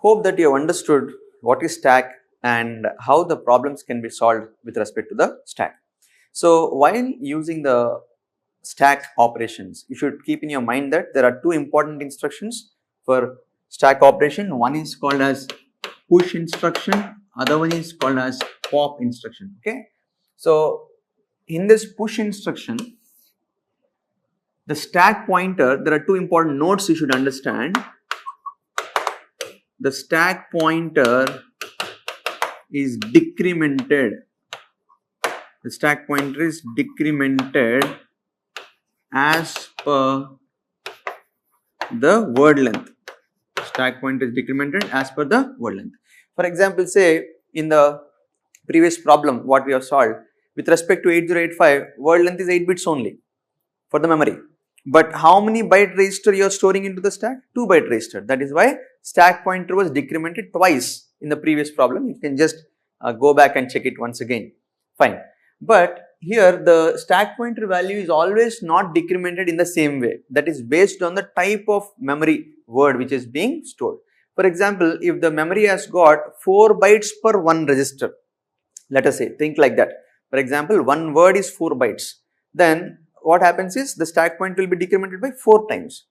hope that you have understood what is stack and how the problems can be solved with respect to the stack. So, while using the stack operations, you should keep in your mind that there are two important instructions for stack operation. One is called as push instruction, other one is called as pop instruction. Okay. So, in this push instruction, the stack pointer, there are two important nodes you should understand. The stack pointer is decremented. The stack pointer is decremented as per the word length. Stack pointer is decremented as per the word length. For example, say in the previous problem what we have solved, with respect to 8085, word length is 8 bits only for the memory. But how many byte register you are storing into the stack? 2 byte register. That is why stack pointer was decremented twice in the previous problem. You can just go back and check it once again. Fine. But here the stack pointer value is always not decremented in the same way. That is based on the type of memory word which is being stored. For example, if the memory has got 4 bytes per one register, let us say, think like that. For example, one word is 4 bytes. Then what happens is the stack pointer will be decremented by 4 times.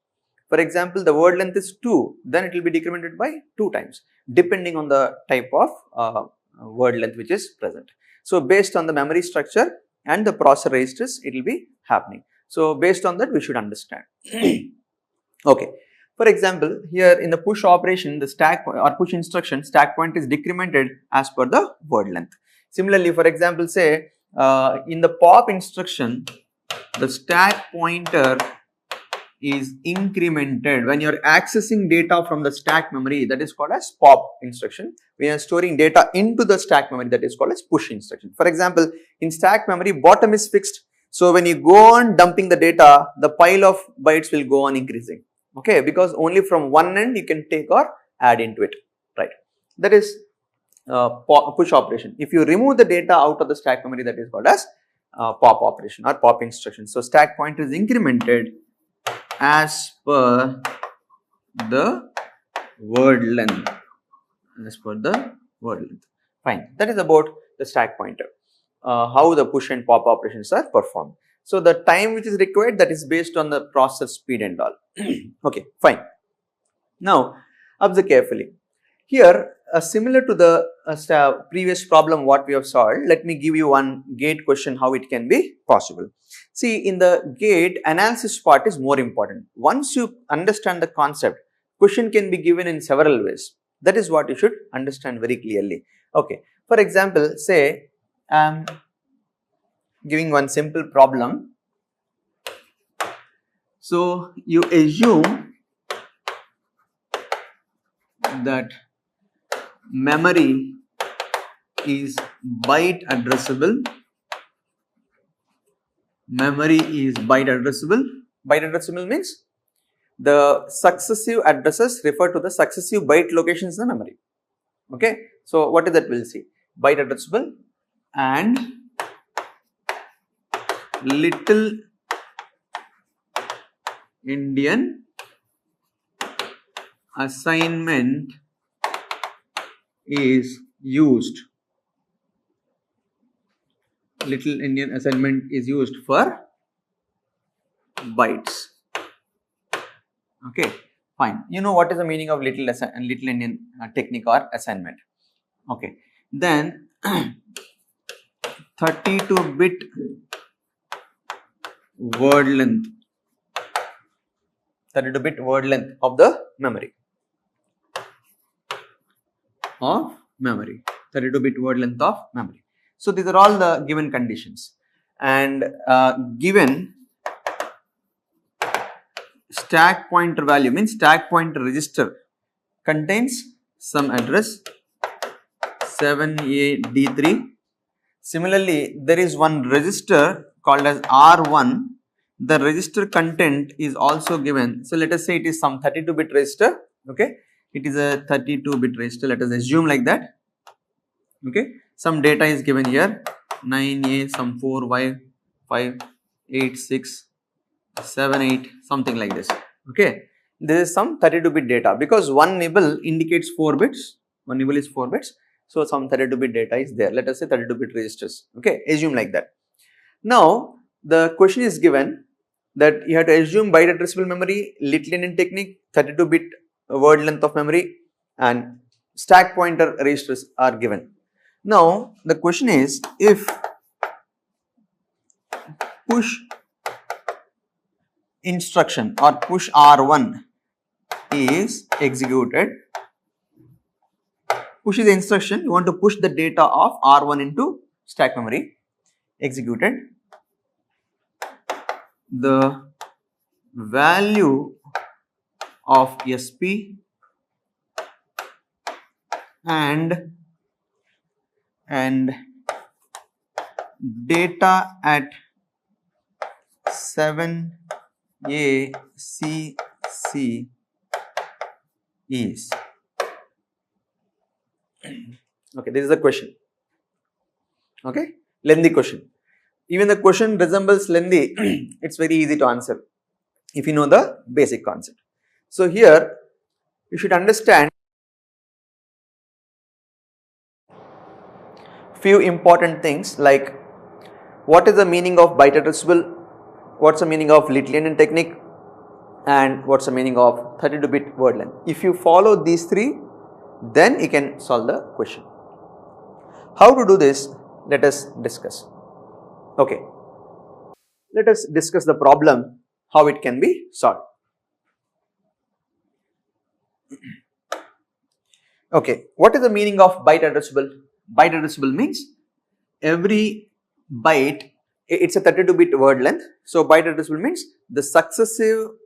For example, the word length is 2, then it will be decremented by 2 times, depending on the type of word length which is present. So, based on the memory structure and the processor registers, it will be happening. So, based on that we should understand. Okay. For example, here in the push operation, the stack or push instruction, stack point is decremented as per the word length. Similarly, for example, say in the pop instruction, the stack pointer is incremented when you are accessing data from the stack memory, that is called as pop instruction. We are storing data into the stack memory, that is called as push instruction. For example, in stack memory, bottom is fixed. So, when you go on dumping the data, the pile of bytes will go on increasing. Okay, because only from one end you can take or add into it, right? That is push operation. If you remove the data out of the stack memory, that is called as pop operation or pop instruction. So, stack pointer is incremented as per the word length, Fine. That is about the stack pointer, how the push and pop operations are performed. So, the time which is required, that is based on the process speed and all. Okay, fine. Now, observe carefully. Here, similar to the previous problem what we have solved, let me give you one gate question how it can be possible. See, in the gate, analysis part is more important. Once you understand the concept, question can be given in several ways. That is what you should understand very clearly. Okay. For example, say giving one simple problem. So, you assume that memory is byte addressable. Memory is byte addressable. Byte addressable means the successive addresses refer to the successive byte locations in the memory. Okay. So, what is that? We will see. Byte addressable and little Indian assignment is used. Little Indian assignment is used for bytes. Okay, fine. You know what is the meaning of little Indian technique or assignment. Okay, then 32-bit word length. 32-bit word length of the memory. 32-bit word length of memory. So, these are all the given conditions, and given stack pointer value means stack pointer register contains some address 7AD3. Similarly, there is one register called as R1. The register content is also given. So, let us say it is some 32-bit register. Okay, it is a 32-bit register. Let us assume like that. Okay, some data is given here 9A, some 4Y, 5, 8, 6, 7, 8, something like this. Okay, this is some 32-bit data because one nibble indicates 4 bits, one nibble is 4 bits. So, some 32-bit data is there, let us say 32-bit registers, okay, assume like that. Now, the question is given that you have to assume byte addressable memory, little endian technique, 32-bit word length of memory and stack pointer registers are given. Now, the question is if push instruction or push R1 is executed, push is the instruction, you want to push the data of R1 into stack memory, executed, the value of SP and data at 7ACC is, okay, this is the question, okay, lengthy question. Even the question resembles lengthy, it's very easy to answer if you know the basic concept. So, here you should understand few important things like what is the meaning of byte addressable, what's the meaning of little endian technique and what's the meaning of 32-bit word length. If you follow these three, then you can solve the question. How to do this? Let us discuss. Okay, let us discuss the problem, how it can be solved. Okay, what is the meaning of byte addressable? Byte addressable means every byte, it's a 32-bit word length. So, byte addressable means the successive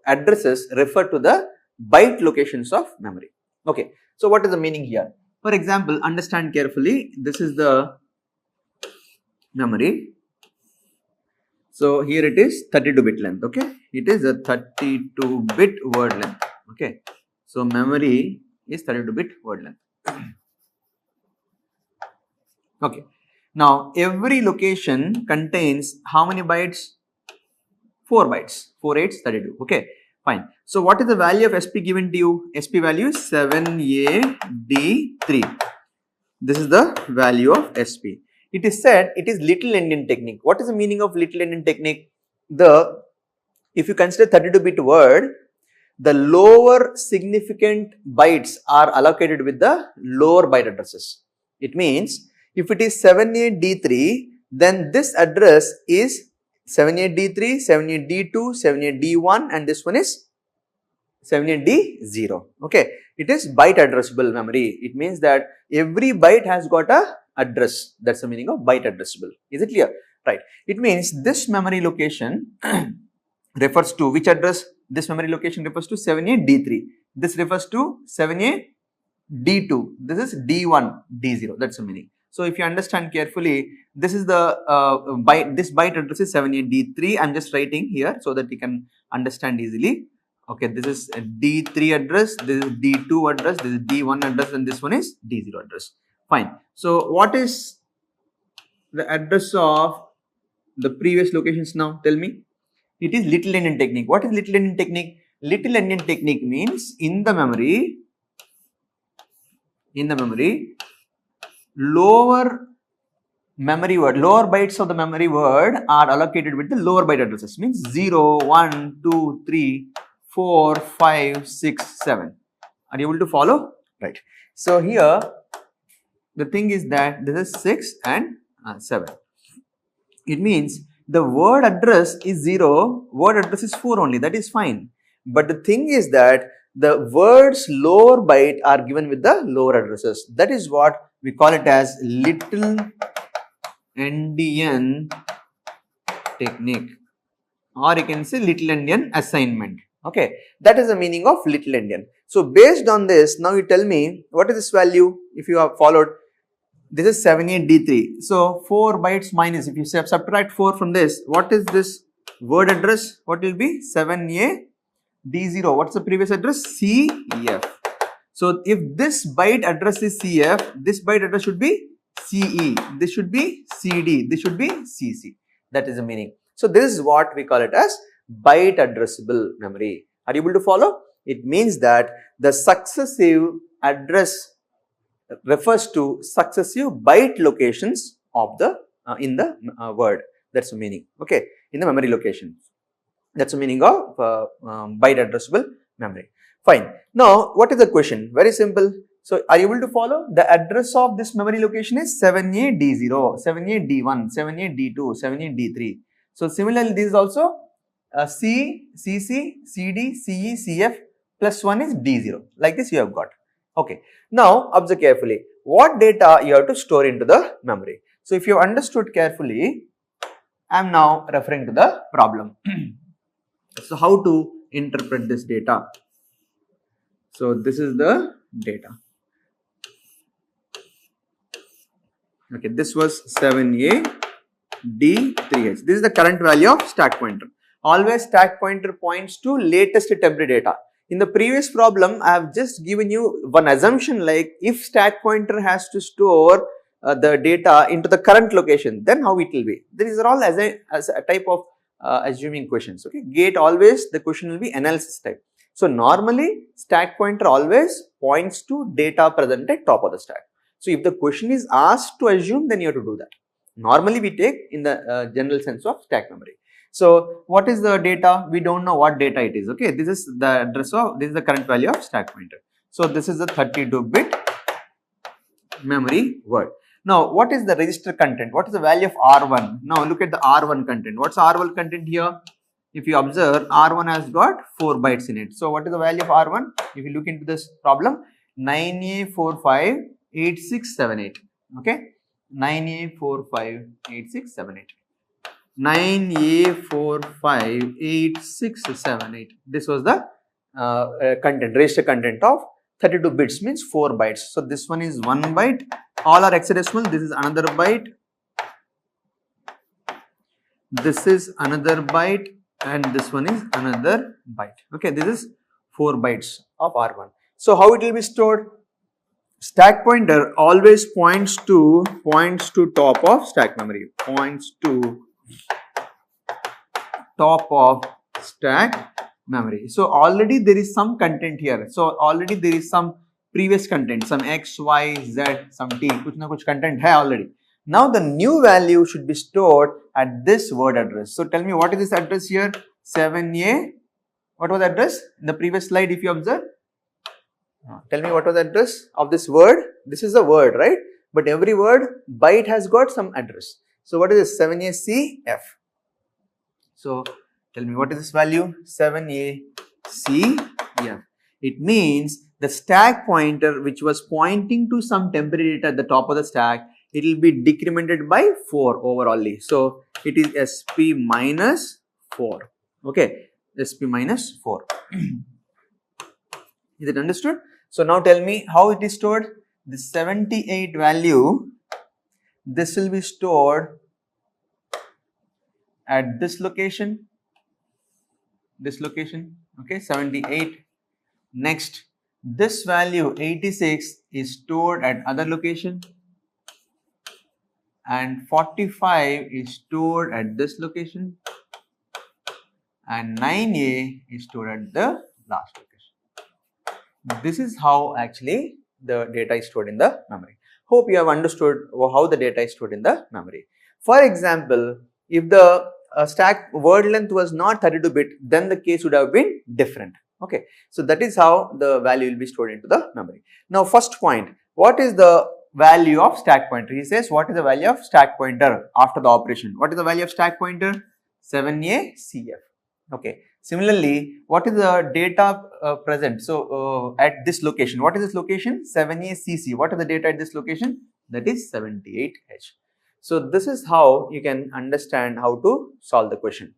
addresses refer to the byte locations of memory. Okay, so what is the meaning here? For example, understand carefully, this is the memory. So, here it is 32-bit length, okay, it is a 32-bit word length, okay. So, memory is 32-bit word length, okay. Now, every location contains how many bytes? 4 bytes, 4 8s 32, okay, fine. So, what is the value of SP given to you? SP value is 7AD3, this is the value of SP. It is said it is little endian technique. What is the meaning of little endian technique? If you consider 32-bit word, the lower significant bytes are allocated with the lower byte addresses. It means if it is 78D3, then this address is 78D3, 78D2, 78D1 and this one is 78D0, okay. It is byte addressable memory. It means that every byte has got a address, that is the meaning of byte addressable. Is it clear? Right. It means this memory location refers to which address? This memory location refers to 78D3, this refers to 78D2, this is D1, D0, that is the meaning. So, if you understand carefully, this is the this byte address is 78D3, I am just writing here so that you can understand easily. Okay, this is a D3 address, this is D2 address, this is D1 address and this one is D0 address, fine. So, what is the address of the previous locations now? Tell me. It is little endian technique. What is little endian technique? Little endian technique means in the memory, lower memory word, lower bytes of the memory word are allocated with the lower byte addresses, means 0, 1, 2, 3, 4, 5, 6, 7. Are you able to follow? Right. So, here the thing is that this is 6 and 7. It means the word address is 0, word address is 4 only, that is fine. But the thing is that the words lower byte are given with the lower addresses. That is what we call it as little endian technique, or you can say little endian assignment. Okay, that is the meaning of little endian. So, based on this, now you tell me what is this value if you have followed. This is 78D3. So, 4 bytes minus, if you subtract 4 from this, what is this word address? What will be? 7AD0. What is the previous address? CF. So, if this byte address is CF, this byte address should be CE, this should be CD, this should be CC. That is the meaning. So, this is what we call it as byte addressable memory. Are you able to follow? It means that the successive address refers to successive byte locations of the in the word. That's the meaning. Okay, in the memory location. That's the meaning of byte addressable memory. Fine. Now, what is the question? Very simple. So, are you able to follow? The address of this memory location is 7A D0, 7A D1, 7A D2, 7A D3. So, similarly, this is also C, CC, CD, CE, CF plus 1 is D0. Like this you have got. Okay. Now, observe carefully. What data you have to store into the memory? So, if you have understood carefully, I am now referring to the problem. So, how to interpret this data? So, this is the data. Okay, this was 7A D3H. This is the current value of stack pointer. Always stack pointer points to latest temporary data. In the previous problem, I have just given you one assumption, like if stack pointer has to store the data into the current location, then how it will be. These are all as a type of assuming questions. Okay, gate always the question will be analysis type. So normally stack pointer always points to data present at top of the stack. So if the question is asked to assume, then you have to do that. Normally we take in the general sense of stack memory. So what is the data? We don't know what data it is. Okay, this is the address of, this is the current value of stack pointer. So this is the 32-bit memory word. Now what is the register content? What is the value of R1? Now look at the R1 content. What's R1 content here? If you observe, R1 has got 4 bytes in it. So what is the value of R1? If you look into this problem, 9A458678. Okay, 9A458678. 9A458678. This was the content, register content of 32 bits, means 4 bytes. So this one is 1 byte. All are hexadecimal. This is another byte. This is another byte. And this one is another byte. Okay, this is 4 bytes of R1. So how it will be stored? Stack pointer always points to top of stack memory. Points to top of stack memory. So already there is some content here. So already there is some previous content, some X, Y, Z, some T. Kuch na kuch content hai already. Now the new value should be stored at this word address. So tell me, what is this address here? 7A. What was the address in the previous slide if you observe? Tell me what was the address of this word? This is a word, right? But every word byte has got some address. So what is this? 7ACF. So tell me, what is this value? 7ACF. It means the stack pointer which was pointing to some temporary data at the top of the stack, it will be decremented by 4 overall. So it is SP minus 4. Okay, SP minus 4. Is it understood? So now tell me how it is stored. The 78 value, this will be stored at this location. Okay, 78. Next, this value 86 is stored at other location, and 45 is stored at this location, and 9A is stored at the last location. This is how actually the data is stored in the memory. Hope you have understood how the data is stored in the memory. For example, if the stack word length was not 32-bit, then the case would have been different. Okay, so that is how the value will be stored into the memory. Now, first point, what is the value of stack pointer? He says, what is the value of stack pointer after the operation? What is the value of stack pointer? 7ACF. Okay. Similarly, what is the data present? So, at this location, what is this location? 7ACC. What is the data at this location? That is 78H. So, this is how you can understand how to solve the question.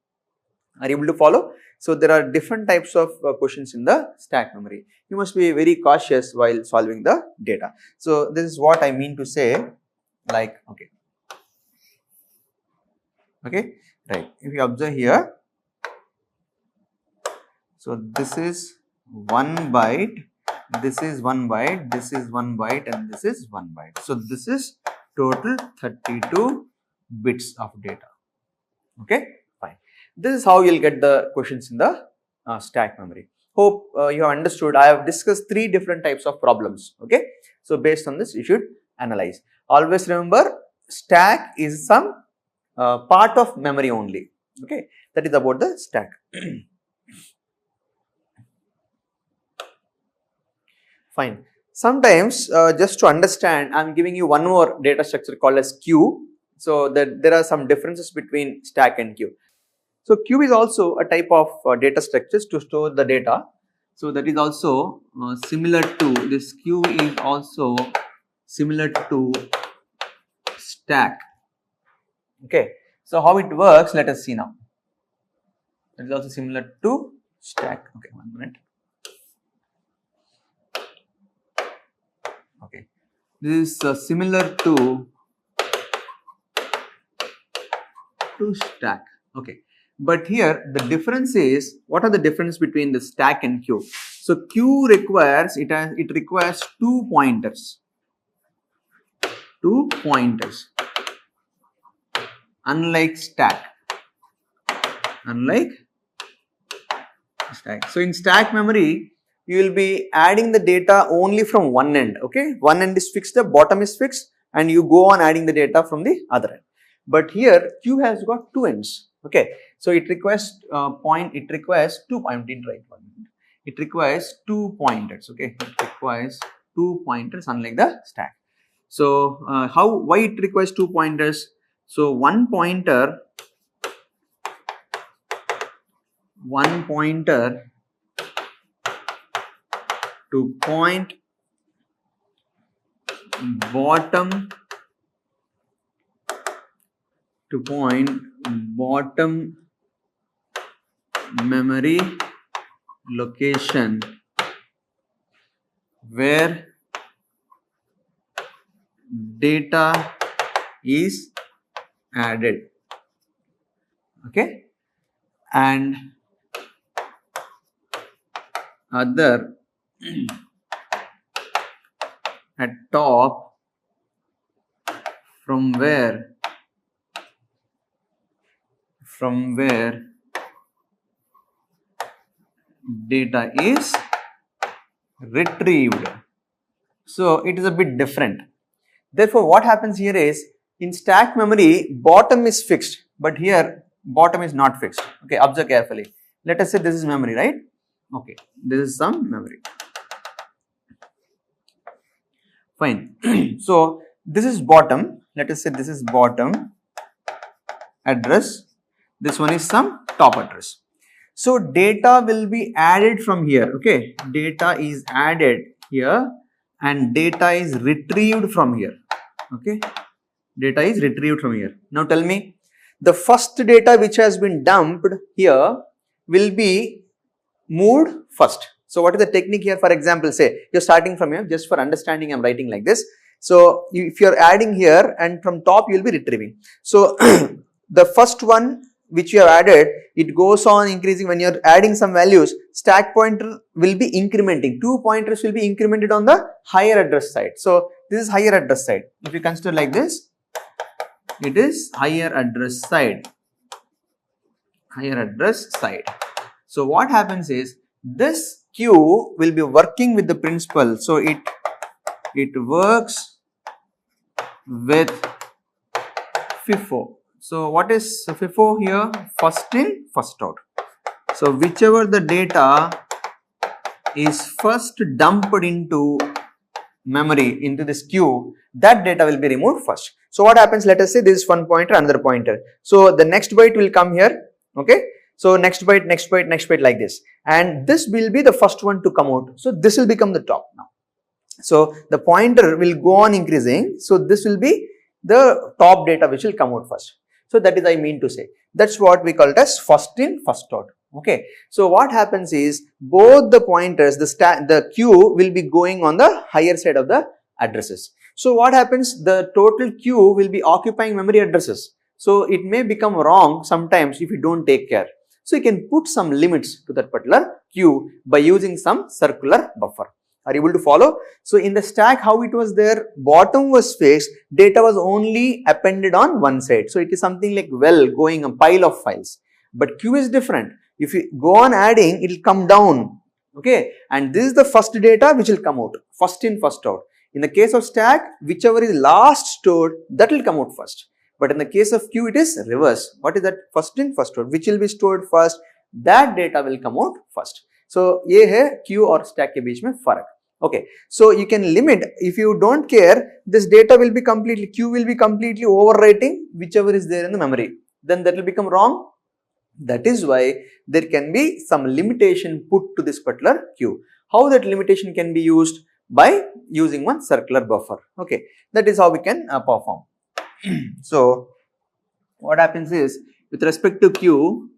Are you able to follow? So, there are different types of questions in the stack memory. You must be very cautious while solving the data. So, this is what I mean to say, like, okay, right. If you observe here, so this is 1 byte, this is 1 byte, this is 1 byte, and this is 1 byte. So this is total 32 bits of data. Okay, fine. This is how you'll get the questions in the stack memory. Hope you have understood. I have discussed 3 different types of problems. Okay. So based on this, you should analyze. Always remember, stack is some part of memory only. Okay. That is about the stack. Fine. Sometimes just to understand, I am giving you one more data structure called as queue. So that there are some differences between stack and queue. So queue is also a type of data structures to store the data. So that is also similar to, this queue is also similar to stack. Okay. So how it works, let us see now. It is also similar to stack. Okay, 1 minute. Okay. This is similar to stack. Okay. But here the difference is, what are the difference between the stack and queue? So queue requires, it requires 2 pointers. 2 pointers. Unlike stack. So in stack memory, you will be adding the data only from one end. Okay. One end is fixed, the bottom is fixed, and you go on adding the data from the other end. But here queue has got 2 ends. Okay. So it requires it requires 2 pointers, right? It requires 2 pointers. Okay. It requires 2 pointers, unlike the stack. So why it requires 2 pointers? So one pointer to point bottom memory location where data is added. Okay. And other at top from where data is retrieved. So it is a bit different. Therefore, what happens here is, in stack memory, bottom is fixed, but here bottom is not fixed. Okay, observe carefully. Let us say this is memory, right? Okay, this is some memory. Fine. So this is bottom. Let us say this is bottom address. This one is some top address. So data will be added from here. Okay, data is added here and data is retrieved from here. Okay, data is retrieved from here. Now tell me, the first data which has been dumped here will be moved first. So what is the technique here? For example, say you're starting from here, just for understanding I'm writing like this. So if you're adding here and from top you will be retrieving. So the first one which you have added, it goes on increasing. When you're adding some values, stack pointer will be incrementing. 2 pointers will be incremented on the higher address side. So this is higher address side. If you consider like this, it is higher address side. So what happens is, this queue will be working with the principal. So it works with FIFO. So what is FIFO here? First in, first out. So whichever the data is first dumped into memory, into this queue, that data will be removed first. So what happens? Let us say this is one pointer, another pointer. So the next byte will come here. Okay. So next byte like this. And this will be the first one to come out. So this will become the top now. So the pointer will go on increasing. So this will be the top data which will come out first. So that is I mean to say. That's what we call it as first in, first out. Okay. So what happens is, both the pointers, the queue will be going on the higher side of the addresses. So what happens? The total queue will be occupying memory addresses. So it may become wrong sometimes if you don't take care. So you can put some limits to that particular queue by using some circular buffer. Are you able to follow? So in the stack, how it was there, bottom was fixed, data was only appended on one side. So it is something like going a pile of files. But queue is different. If you go on adding, it will come down. Okay, and this is the first data which will come out, first in first out. In the case of stack, whichever is last stored, that will come out first. But in the case of queue, it is reverse. What is that? First in first out, which will be stored first, that data will come out first. So ये है queue और stack के बीच में फर्क. Okay, so you can limit, if you don't care, this data will be completely, queue will be completely overwriting whichever is there in the memory. Then that will become wrong. That is why there can be some limitation put to this particular queue. How that limitation can be used? By using one circular buffer. Okay, that is how we can perform. So what happens is, with respect to queue,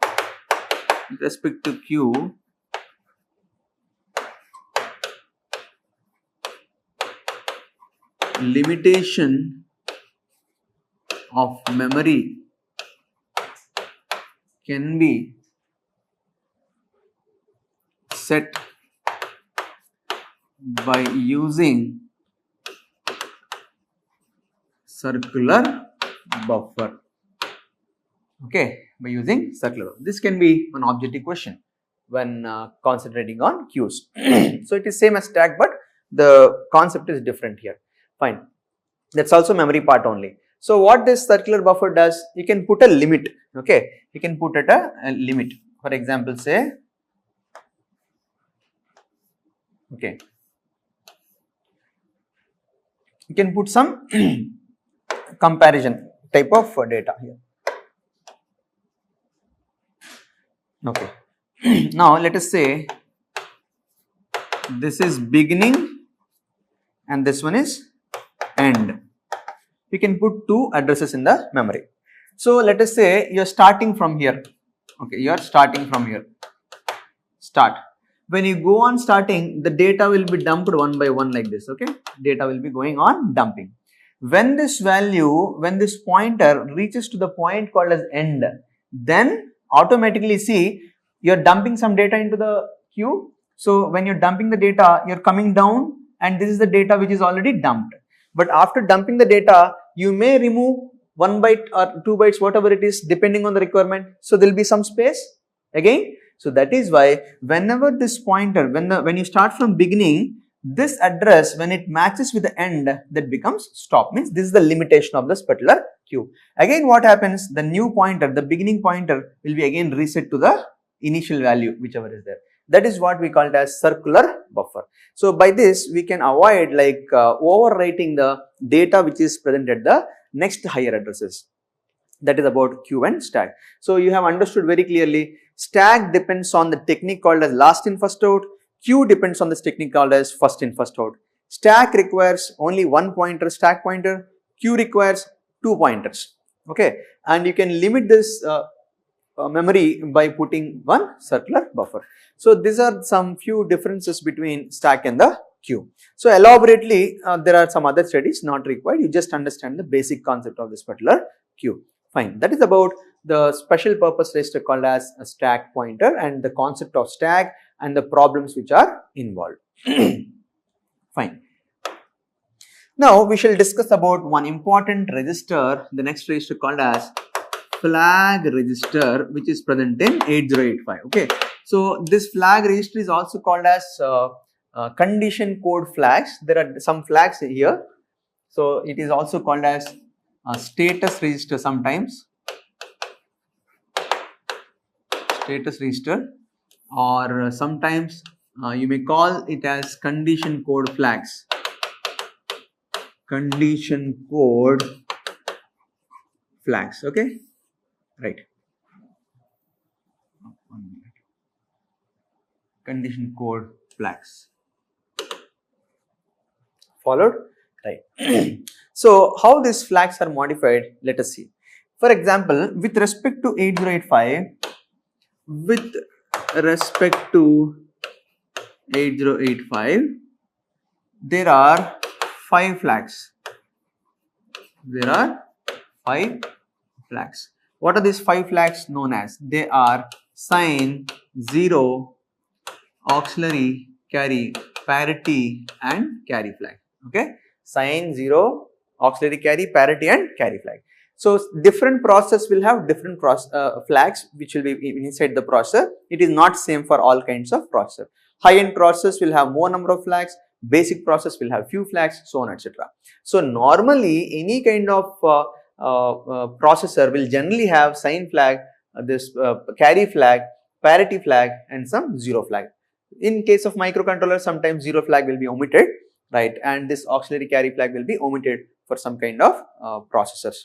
limitation of memory can be set by using circular buffer. Okay, by using circular. This can be an objective question when concentrating on queues. So it is same as stack, but the concept is different here. Fine. That's also memory part only. So what this circular buffer does, you can put a limit. Okay, you can put at a limit. For example, say, okay, you can put some comparison type of data here. Okay, now let us say this is beginning and this one is end. You can put two addresses in the memory. So let us say you are starting from here. Okay, you are starting from here. Start. When you go on starting, the data will be dumped one by one like this. Okay, data will be going on dumping. When this value, when this pointer reaches to the point called as end, then automatically see you are dumping some data into the queue. So when you're dumping the data, you're coming down and this is the data which is already dumped. But after dumping the data, you may remove 1 byte or 2 bytes, whatever it is, depending on the requirement. So there will be some space again. So that is why whenever this pointer, when you start from beginning, this address, when it matches with the end, that becomes stop. Means this is the limitation of this particular queue. Again, what happens? The new pointer, the beginning pointer will be again reset to the initial value, whichever is there. That is what we call it as circular buffer. So by this, we can avoid like overwriting the data which is present at the next higher addresses. That is about queue and stack. So you have understood very clearly, stack depends on the technique called as last in first out. Queue depends on this technique called as first in first out. Stack requires only one pointer, stack pointer. Queue requires two pointers. Okay, and you can limit this memory by putting one circular buffer. So these are some few differences between stack and the queue. So elaborately, there are some other studies not required. You just understand the basic concept of this particular queue. Fine. That is about the special purpose register called as a stack pointer and the concept of stack and the problems which are involved. Fine. Now we shall discuss about one important register, the next register called as flag register, which is present in 8085. Okay, so this flag register is also called as condition code flags. There are some flags here, so it is also called as status register sometimes, status register, or sometimes you may call it as condition code flags, condition code flags. Okay, right, condition code flags. Followed? Right. So how these flags are modified, let us see. For example, with respect to 8085, there are 5 flags. There are 5 flags. What are these 5 flags known as? They are sign, 0, auxiliary, carry, parity and carry flag. Okay, sign, 0, auxiliary carry, parity and carry flag. So different process will have different flags which will be inside the processor. It is not same for all kinds of processor. High-end process will have more number of flags, basic process will have few flags, so on, etc. So normally any kind of processor will generally have sign flag, this carry flag, parity flag, and some zero flag. In case of microcontroller, sometimes zero flag will be omitted, right, and this auxiliary carry flag will be omitted for some kind of processors.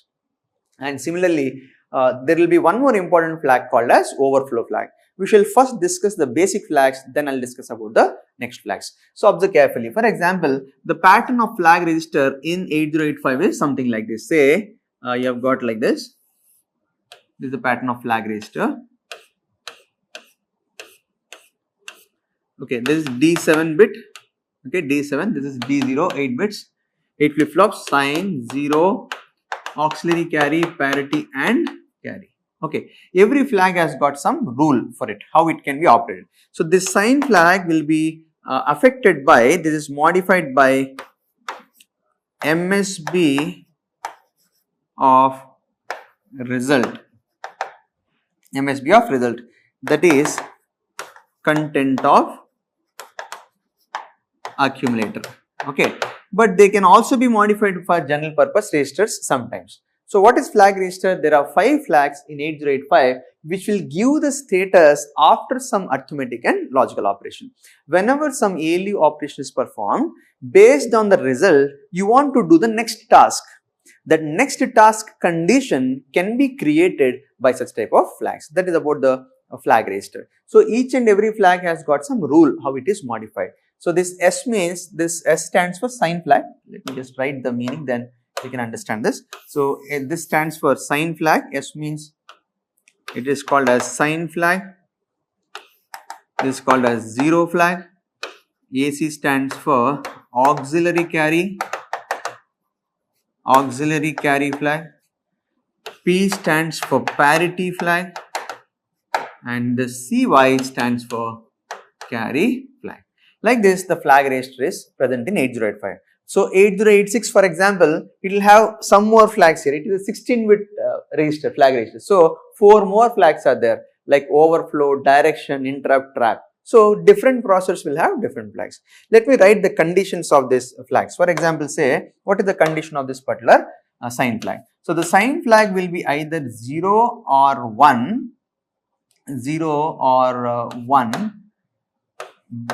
And similarly, there will be one more important flag called as overflow flag. We shall first discuss the basic flags, then I'll discuss about the next flags. So observe carefully. For example, the pattern of flag register in 8085 is something like this. Say you have got like this. This is the pattern of flag register. Okay, this is D7 bit. Okay, D7. This is D0, 8 bits. 8 flip flops, sign, 0, auxiliary carry, parity, and carry. Okay, every flag has got some rule for it, how it can be operated. So this sign flag will be affected by, this is modified by MSB of result. MSB of result, that is content of accumulator. Okay, but they can also be modified for general purpose registers sometimes. So what is flag register? There are 5 flags in 8085 which will give the status after some arithmetic and logical operation. Whenever some ALU operation is performed, based on the result, you want to do the next task. That next task condition can be created by such type of flags. That is about the flag register. So each and every flag has got some rule how it is modified. So this S means, this S stands for sign flag. Let me just write the meaning, then you can understand this. So this stands for sign flag. S means it is called as sign flag. This is called as zero flag. AC stands for auxiliary carry. Auxiliary carry flag. P stands for parity flag. And the CY stands for carry flag. Like this, the flag register is present in 8085. So 8086, for example, it will have some more flags here. It is a 16-bit register, flag register. So 4 more flags are there, like overflow, direction, interrupt, trap. So different processors will have different flags. Let me write the conditions of these flags. For example, say what is the condition of this particular sign flag. So the sign flag will be either 0 or 1, 0 or 1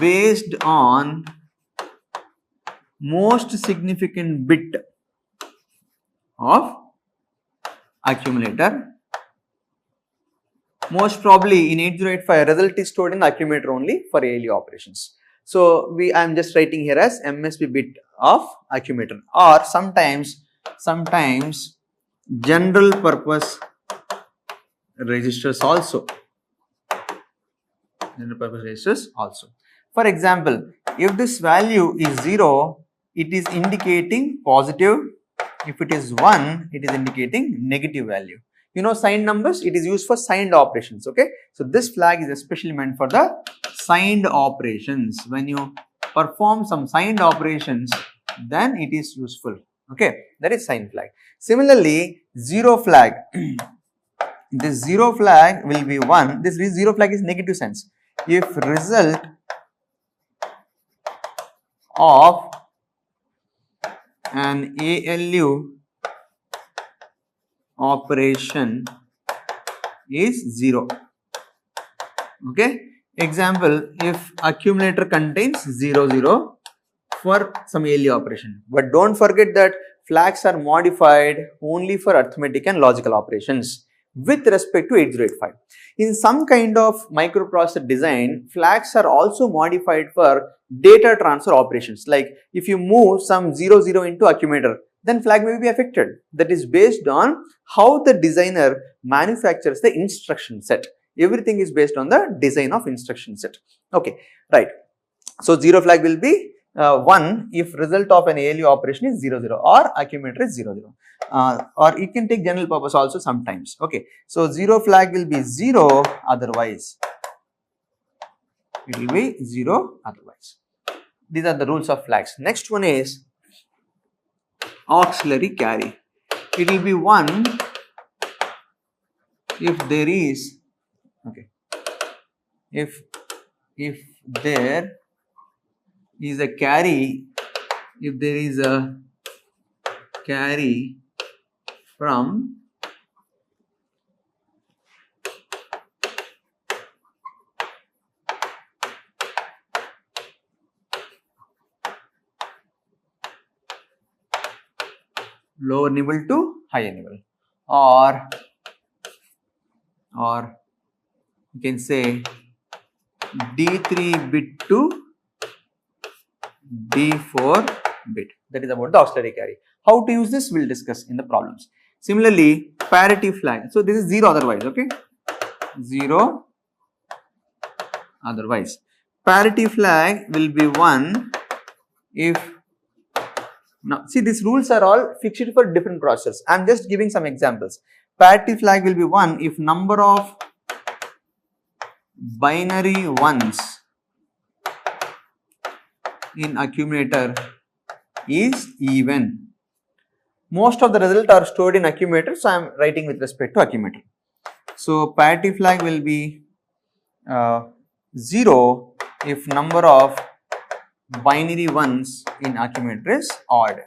based on most significant bit of accumulator. Most probably in 8085 result is stored in accumulator only for ALU operations. So I am just writing here as MSB bit of accumulator, or sometimes general purpose registers also. General purpose registers also. For example, if this value is 0, it is indicating positive. If it is 1, it is indicating negative value. You know signed numbers, it is used for signed operations. Okay, so this flag is especially meant for the signed operations. When you perform some signed operations, then it is useful. Okay, that is sign flag. Similarly, zero flag. This zero flag will be 1. This zero flag is negative sense. If result of an ALU operation is 0. Okay. Example, if accumulator contains 0, 0 for some ALU operation. But don't forget that flags are modified only for arithmetic and logical operations with respect to 8085. In some kind of microprocessor design, flags are also modified for data transfer operations. Like if you move some 0, 0 into accumulator, then flag may be affected. That is based on how the designer manufactures the instruction set. Everything is based on the design of instruction set. Okay, right. So 0 flag will be 1 if result of an ALU operation is 0, 0 or accumulator is 0, 0. Or you can take general purpose also sometimes. Okay, so 0 flag will be 0, otherwise it will be 0 otherwise. These are the rules of flags. Next one is auxiliary carry. It will be 1 if there is, okay, if there is a carry, if there is a carry from lower nibble to higher nibble, or you can say D3 bit to D4 bit. That is about the auxiliary carry. How to use this we will discuss in the problems. Similarly, parity flag. So this is 0 otherwise, okay? 0 otherwise. Parity flag will be 1 if, now see, these rules are all fixed for different processes. I am just giving some examples. Parity flag will be 1 if number of binary ones in accumulator is even. Most of the results are stored in accumulator, so I am writing with respect to accumulator. So parity flag will be 0 if number of binary ones in accumulator is odd.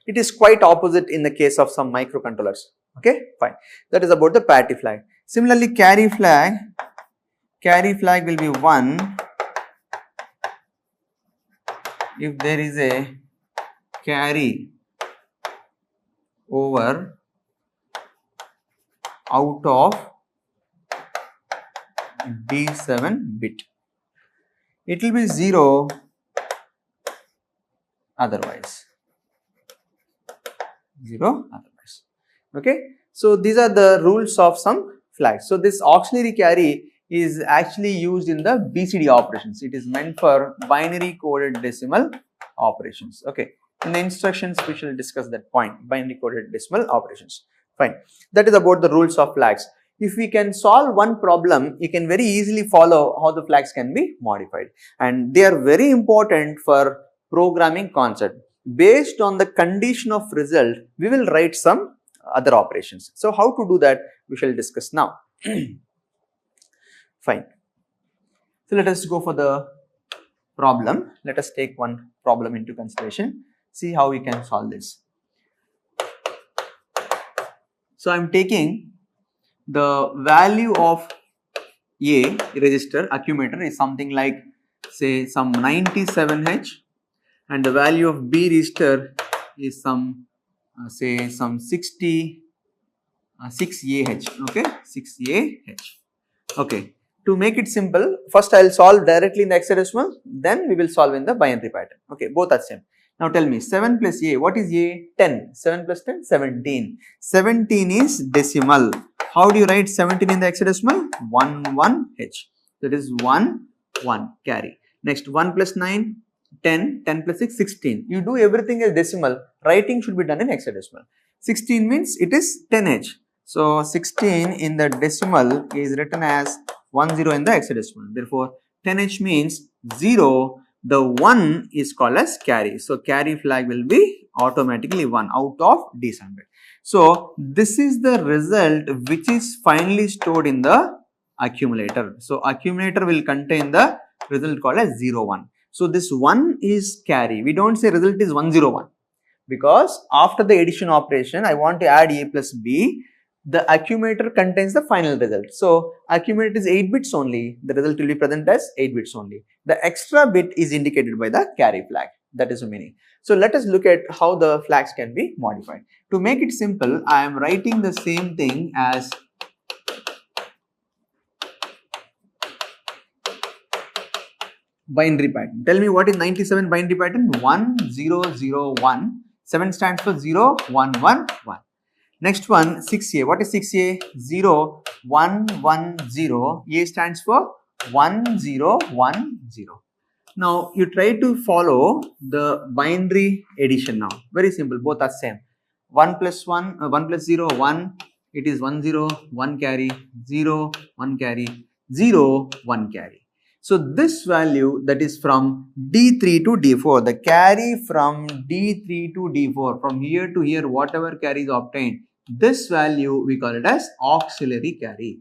It is quite opposite in the case of some microcontrollers. Okay, fine. That is about the parity flag. Similarly, carry flag will be 1 if there is a carry over out of D7 bit. It will be 0 otherwise. 0 otherwise. Okay. So these are the rules of some flags. So this auxiliary carry is actually used in the BCD operations. It is meant for binary coded decimal operations. Okay. In the instructions we shall discuss that point, binary coded decimal operations. Fine. That is about the rules of flags. If we can solve one problem, you can very easily follow how the flags can be modified, and they are very important for programming concept. Based on the condition of result, we will write some other operations. So how to do that we shall discuss now. Fine. So let us go for the problem. Let us take one problem into consideration. See how we can solve this. So I am taking the value of A register accumulator is something like, say, some 97H, and the value of B register is some say some 6AH. Okay, 6AH. Okay. To make it simple, first I will solve directly in the hexadecimal, then we will solve in the binary pattern. Okay, both are same. Now tell me, 7 plus A, what is A? 10. 7 plus 10, 17. 17 is decimal. How do you write 17 in the hexadecimal? 11H. That is 1, 1 carry. Next, 1 plus 9, 10, 10 plus 6, 16. You do everything as decimal, writing should be done in hexadecimal. 16 means it is 10H. So 16 in the decimal is written as 10 in the hexadecimal. Therefore, 10H means 0. The 1 is called as carry. So carry flag will be automatically 1 out of D7 bit. So this is the result which is finally stored in the accumulator. So accumulator will contain the result called as 0, 1. So this 1 is carry. We don't say result is 101, because after the addition operation I want to add A plus B. The accumulator contains the final result. So accumulator is 8 bits only. The result will be present as 8 bits only. The extra bit is indicated by the carry flag. That is the meaning. So let us look at how the flags can be modified. To make it simple, I am writing the same thing as binary pattern. Tell me what is 97 binary pattern? 1 0 0 1. 7 stands for 0 1 1 1. Next one, 6A. What is 6A? 0 1 1 0. A stands for 1 0 1 0. Now you try to follow the binary addition now. Very simple, both are same. 1 plus 1, 1 plus 0, 1. It is 1 0, 1 carry, 0, 1 carry, 0, 1 carry. So this value, that is from D3 to D4, the carry from D3 to D4, from here to here, whatever carry is obtained, this value we call it as auxiliary carry.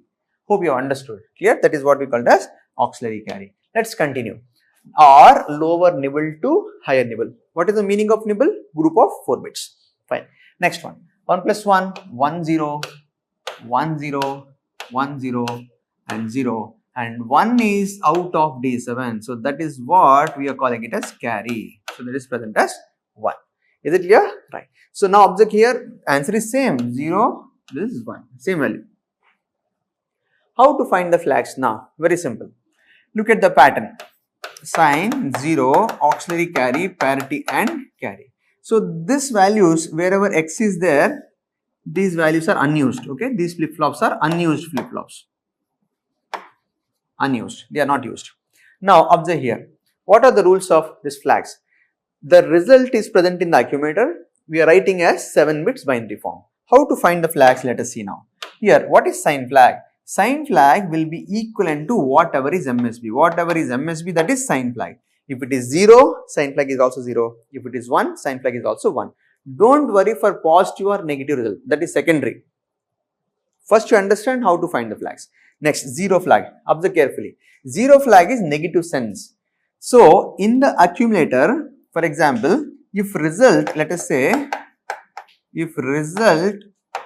Hope you have understood. Clear? That is what we call as auxiliary carry. Let's continue. Or lower nibble to higher nibble. What is the meaning of nibble? Group of 4 bits. Fine. Next one. 1 plus 1, 1 0, 1 0, 1 0 and 0, and 1 is out of D7. So that is what we are calling it as carry. So that is present as 1. Is it clear? Right. So now observe here, answer is same, 0, this is 1, same value. How to find the flags now? Very simple. Look at the pattern. Sign, 0, auxiliary carry, parity and carry. So this values, wherever X is there, these values are unused. Okay, these flip-flops are unused flip-flops. Unused, they are not used. Now observe here, what are the rules of this flags? The result is present in the accumulator. We are writing as 7 bits binary form. How to find the flags? Let us see now. Here, what is sign flag? Sign flag will be equivalent to whatever is MSB. Whatever is MSB, that is sign flag. If it is 0, sign flag is also 0. If it is 1, sign flag is also 1. Don't worry for positive or negative result. That is secondary. First you understand how to find the flags. Next, 0 flag. Observe carefully. 0 flag is negative sense. So, in the accumulator, for example, if result, let us say, if result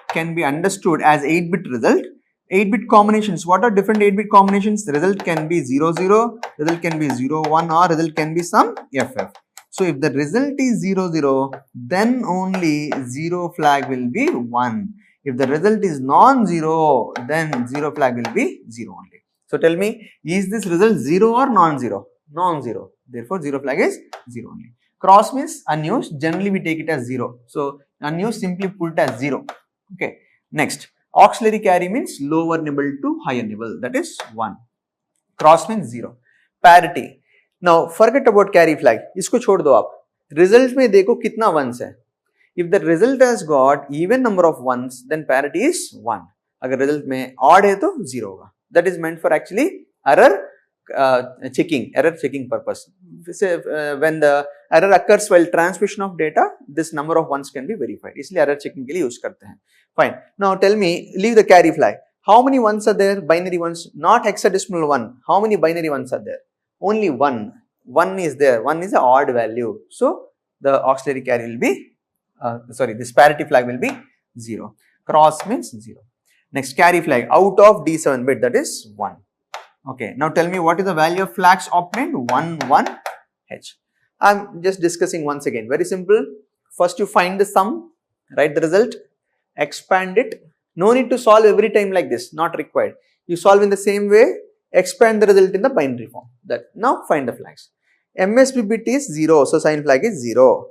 can be understood as 8-bit result, 8-bit combinations, what are different 8-bit combinations? The result can be 0, 0, result can be 0, 1 or result can be some FF. So, if the result is 0, 0, then only 0 flag will be 1. If the result is non-zero, then 0 flag will be 0 only. So, tell me, is this result 0 or non-zero? Non-zero. Therefore, 0 flag is 0 only. Cross means unused. Generally, we take it as 0. So, unused simply put as 0. Okay. Next, auxiliary carry means lower nibble to higher nibble. That is 1. Cross means 0. Parity. Now, forget about carry flag. इसको छोड़ दो आप. Result में देखो कितना ones है. If the result has got even number of ones, then parity is 1. अगर result में odd है तो 0 होगा. That is meant for actually error checking purpose. When the error occurs while transmission of data, this number of ones can be verified. इसलिए error checking के लिए use करते हैं. Fine. Now tell me, leave the carry flag. How many ones are there? Binary ones, not hexadecimal 1. How many binary ones are there? Only 1. 1 is there. 1 is an odd value. So the auxiliary carry will be, this parity flag will be 0. Cross means 0. Next, carry flag out of D7 bit, that is 1. Okay, now tell me what is the value of flags obtained? 1, 1, H. I am just discussing once again. Very simple. First you find the sum, write the result, expand it. No need to solve every time like this, not required. You solve in the same way, expand the result in the binary form. That now find the flags. MSB bit is 0, so sign flag is 0.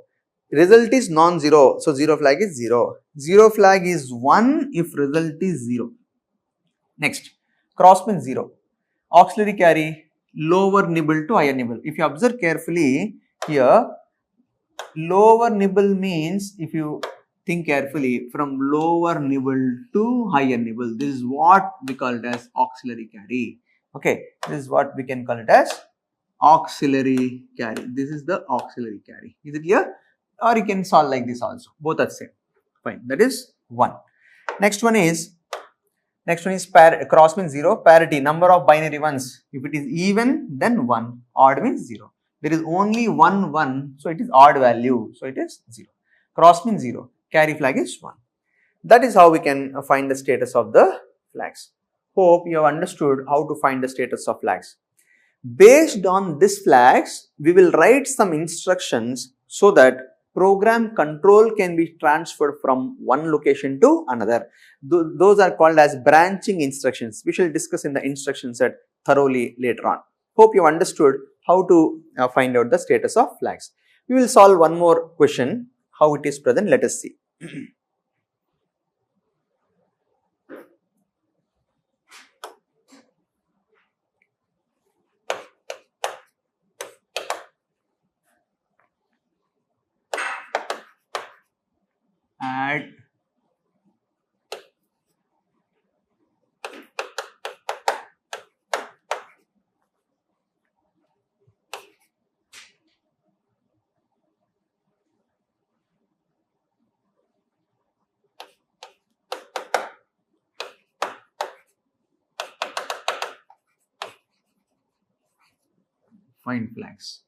Result is non-zero, so 0 flag is 0. 0 flag is 1 if result is 0. Next, cross means 0. Auxiliary carry, lower nibble to higher nibble. If you observe carefully here, lower nibble means, if you think carefully, from lower nibble to higher nibble, this is what we call it as auxiliary carry. Okay, this is what we can call it as auxiliary carry. This is the auxiliary carry. Is it clear? Or you can solve like this also. Both are same. Fine. That is 1. Next one is cross means 0. Parity, number of binary ones. If it is even, then 1. Odd means 0. There is only 1, 1. So it is odd value. So it is 0. Cross means 0. Carry flag is 1. That is how we can find the status of the flags. Hope you have understood how to find the status of flags. Based on these flags, we will write some instructions so that program control can be transferred from one location to another. Those are called as branching instructions. We shall discuss in the instruction set thoroughly later on. Hope you understood how to find out the status of flags. We will solve one more question, how it is present. Let us see. Add Find flags.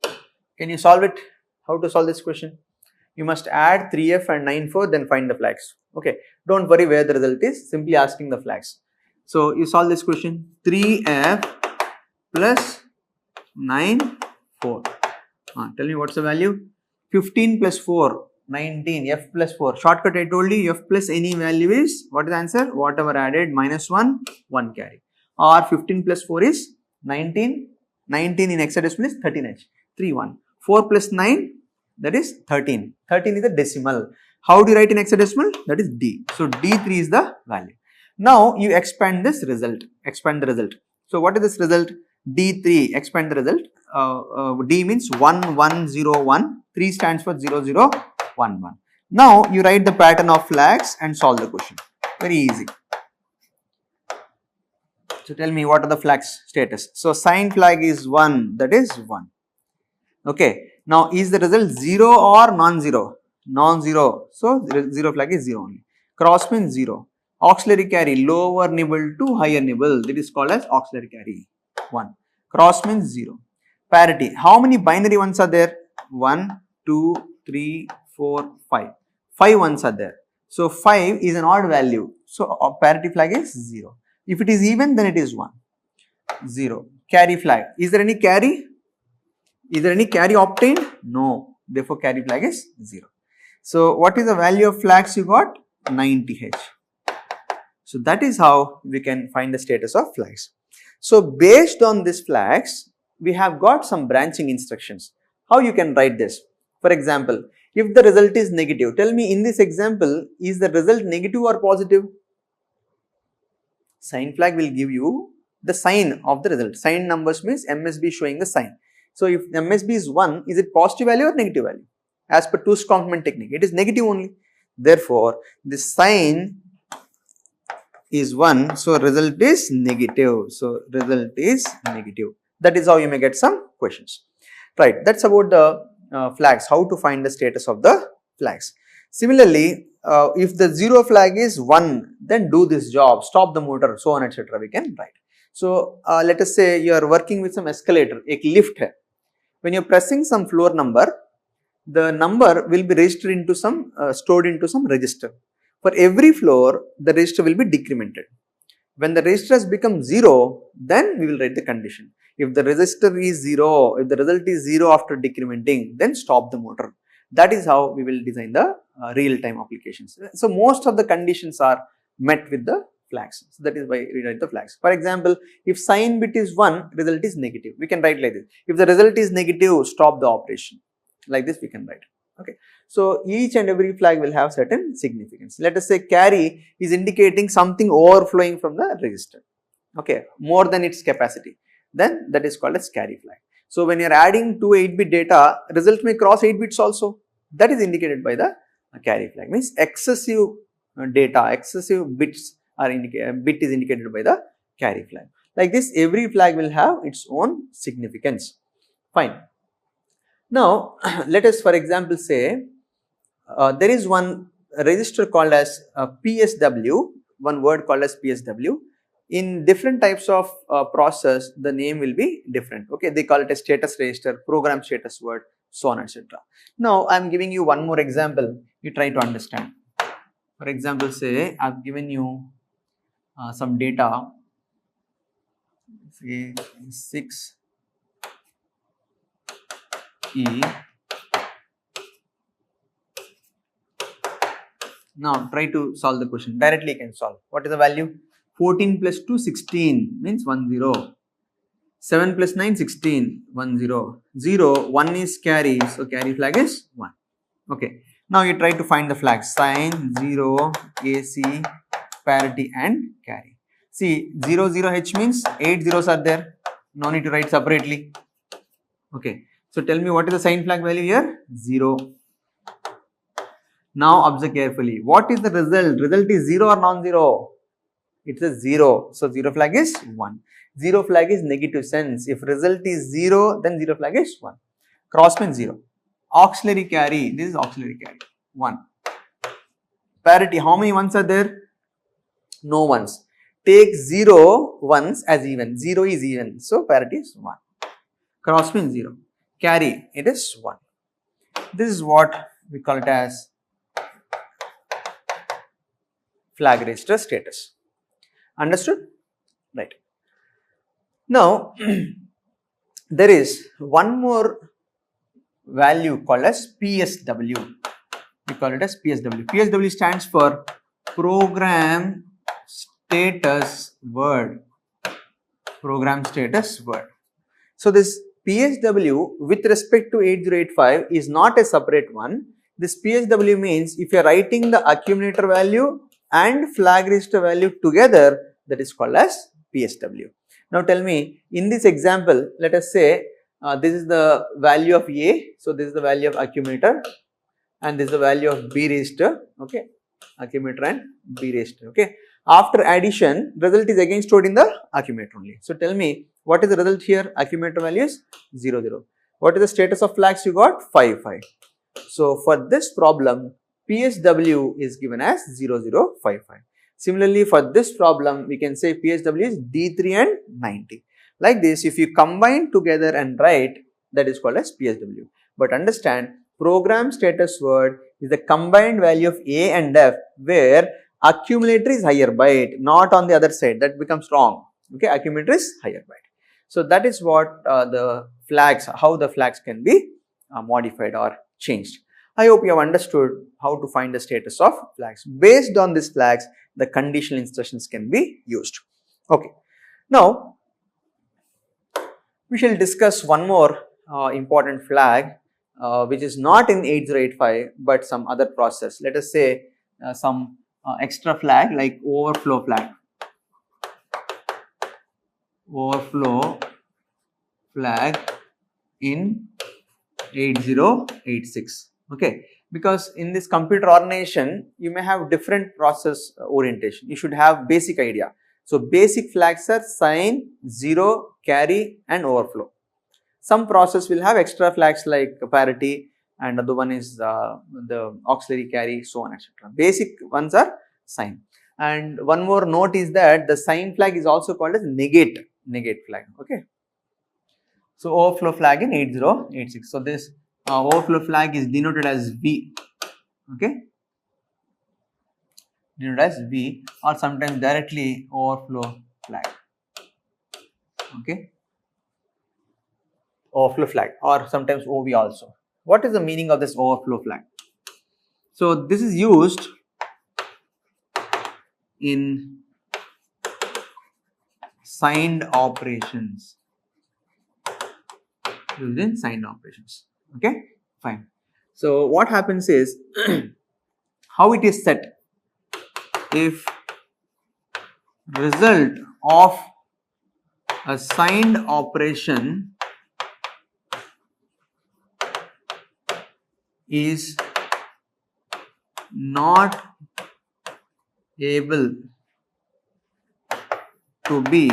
Can you solve it? How to solve this question? You must add 3f and 9-4, then find the flags. Okay, don't worry where the result is, simply asking the flags. So you solve this question, 3f plus 9-4. Tell me what's the value? 15 plus 4, 19, f plus 4. Shortcut I told you, f plus any value is, what is the answer? Whatever added, minus 1, 1 carry. Or 15 plus 4 is 19, 19 in hexadecimal is 13h, 3, 1. 4 plus 9, that is 13. 13 is the decimal. How do you write in hexadecimal? That is D. So D3 is the value. Now you expand this result, expand the result. So what is this result? D3, expand the result. D means 1, 1, 0, 1. 3 stands for 0, 0, 1, 1. Now you write the pattern of flags and solve the question. Very easy. So tell me what are the flags status. So sign flag is 1, that is 1. Okay. Now is the result 0 or non-zero? Non-zero. So 0 flag is 0 only. Cross means 0. Auxiliary carry, lower nibble to higher nibble, that is called as auxiliary carry, 1. Cross means 0. Parity, how many binary ones are there? 1, 2, 3, 4, 5. 5 ones are there. So 5 is an odd value. So parity flag is 0. If it is even, then it is 1. 0. Carry flag, is there any carry? Is there any carry obtained? No. Therefore carry flag is 0. So what is the value of flags you got? 90H. So that is how we can find the status of flags. So based on these flags, we have got some branching instructions. How you can write this? For example, if the result is negative, tell me in this example, is the result negative or positive? Sign flag will give you the sign of the result. Sign numbers means MSB showing the sign. So if MSB is 1, is it positive value or negative value? As per two's complement technique, it is negative only. Therefore, the sign is 1, so result is negative. So result is negative. That is how you may get some questions. Right, that's about the flags, how to find the status of the flags. Similarly, if the 0 flag is 1, then do this job, stop the motor, so on etc. we can write. So let us say you are working with some escalator, a lift hai. When you are pressing some floor number, the number will be registered into some, stored into some register. For every floor, the register will be decremented. When the register has become 0, then we will write the condition. If the register is 0, if the result is 0 after decrementing, then stop the motor. That is how we will design the real-time applications. So most of the conditions are met with the flags. So that is why we write the flags. For example, if sign bit is 1, result is negative. We can write like this. If the result is negative, stop the operation. Like this we can write. Okay. So each and every flag will have certain significance. Let us say carry is indicating something overflowing from the register. Okay, more than its capacity. Then that is called as carry flag. So when you are adding 2 8-bit data, result may cross 8 bits also. That is indicated by the carry flag. Means excessive data, excessive bits are indicated. Bit is indicated by the carry flag. Like this, every flag will have its own significance. Fine. Now, let us for example say, there is one register called as PSW, one word called as PSW. In different types of process, the name will be different. Okay, they call it a status register, program status word, so on etc. Now, I am giving you one more example, you try to understand. For example, say I have given you some data, say 6E. Now try to solve the question. Directly you can solve. What is the value? 14 plus 2, 16 means 1, 0. 7 plus 9, 16, 1, 0. 0, 1 is carry, so carry flag is 1. Okay. Now you try to find the flags. Sign, 0, AC, parity and carry. See, 0, 0, H means 8 zeros are there. No need to write separately. Okay. So tell me what is the sign flag value here? 0. Now observe carefully. What is the result? Result is 0 or non-zero? It is 0. So 0 flag is 1. 0 flag is negative sense. If result is 0, then 0 flag is 1. Cross means 0. Auxiliary carry. This is auxiliary carry. 1. Parity. How many ones are there? No ones. Take 0 ones as even. 0 is even. So parity is 1. cross means 0, carry it is 1. This is what we call it as flag register status. Understood? Right. Now, there is one more value called as PSW. We call it as PSW. PSW stands for program status word. Program status word. So, this PSW with respect to 8085 is not a separate one. This PSW means if you are writing the accumulator value and flag register value together, that is called as PSW. Now tell me, in this example, let us say this is the value of A, so this is the value of accumulator and this is the value of B register, okay, accumulator and B register, okay. After addition, result is again stored in the accumulator only. So tell me, what is the result here? Accumulator value is 0, 0. What is the status of flags you got? 5, 5. So for this problem, PSW is given as 0055. Similarly, for this problem, we can say PSW is D3 and 90. Like this, if you combine together and write, that is called as PSW. But understand, program status word is the combined value of A and F, where accumulator is higher byte, not on the other side. That becomes wrong. Okay, accumulator is higher byte. So that is what the flags, how the flags can be modified or changed. I hope you have understood how to find the status of flags. Based on these flags, the conditional instructions can be used. Okay. Now, we shall discuss one more important flag which is not in 8085 but some other process. Let us say some extra flag like overflow flag. Overflow flag in 8086. Okay, because in this computer organization, you may have different process orientation. You should have basic idea. So, basic flags are sign, 0, carry and overflow. Some process will have extra flags like parity and other one is the auxiliary carry, so on etc. Basic ones are sign. And one more note is that the sign flag is also called as negate flag. Okay. So, overflow flag in 8086. So, this overflow flag is denoted as V, okay, denoted as V or sometimes directly overflow flag, okay, overflow flag or sometimes OV also. What is the meaning of this overflow flag? So, this is used in signed operations, okay, fine. So, what happens is, how it is set, if result of a signed operation is not able to be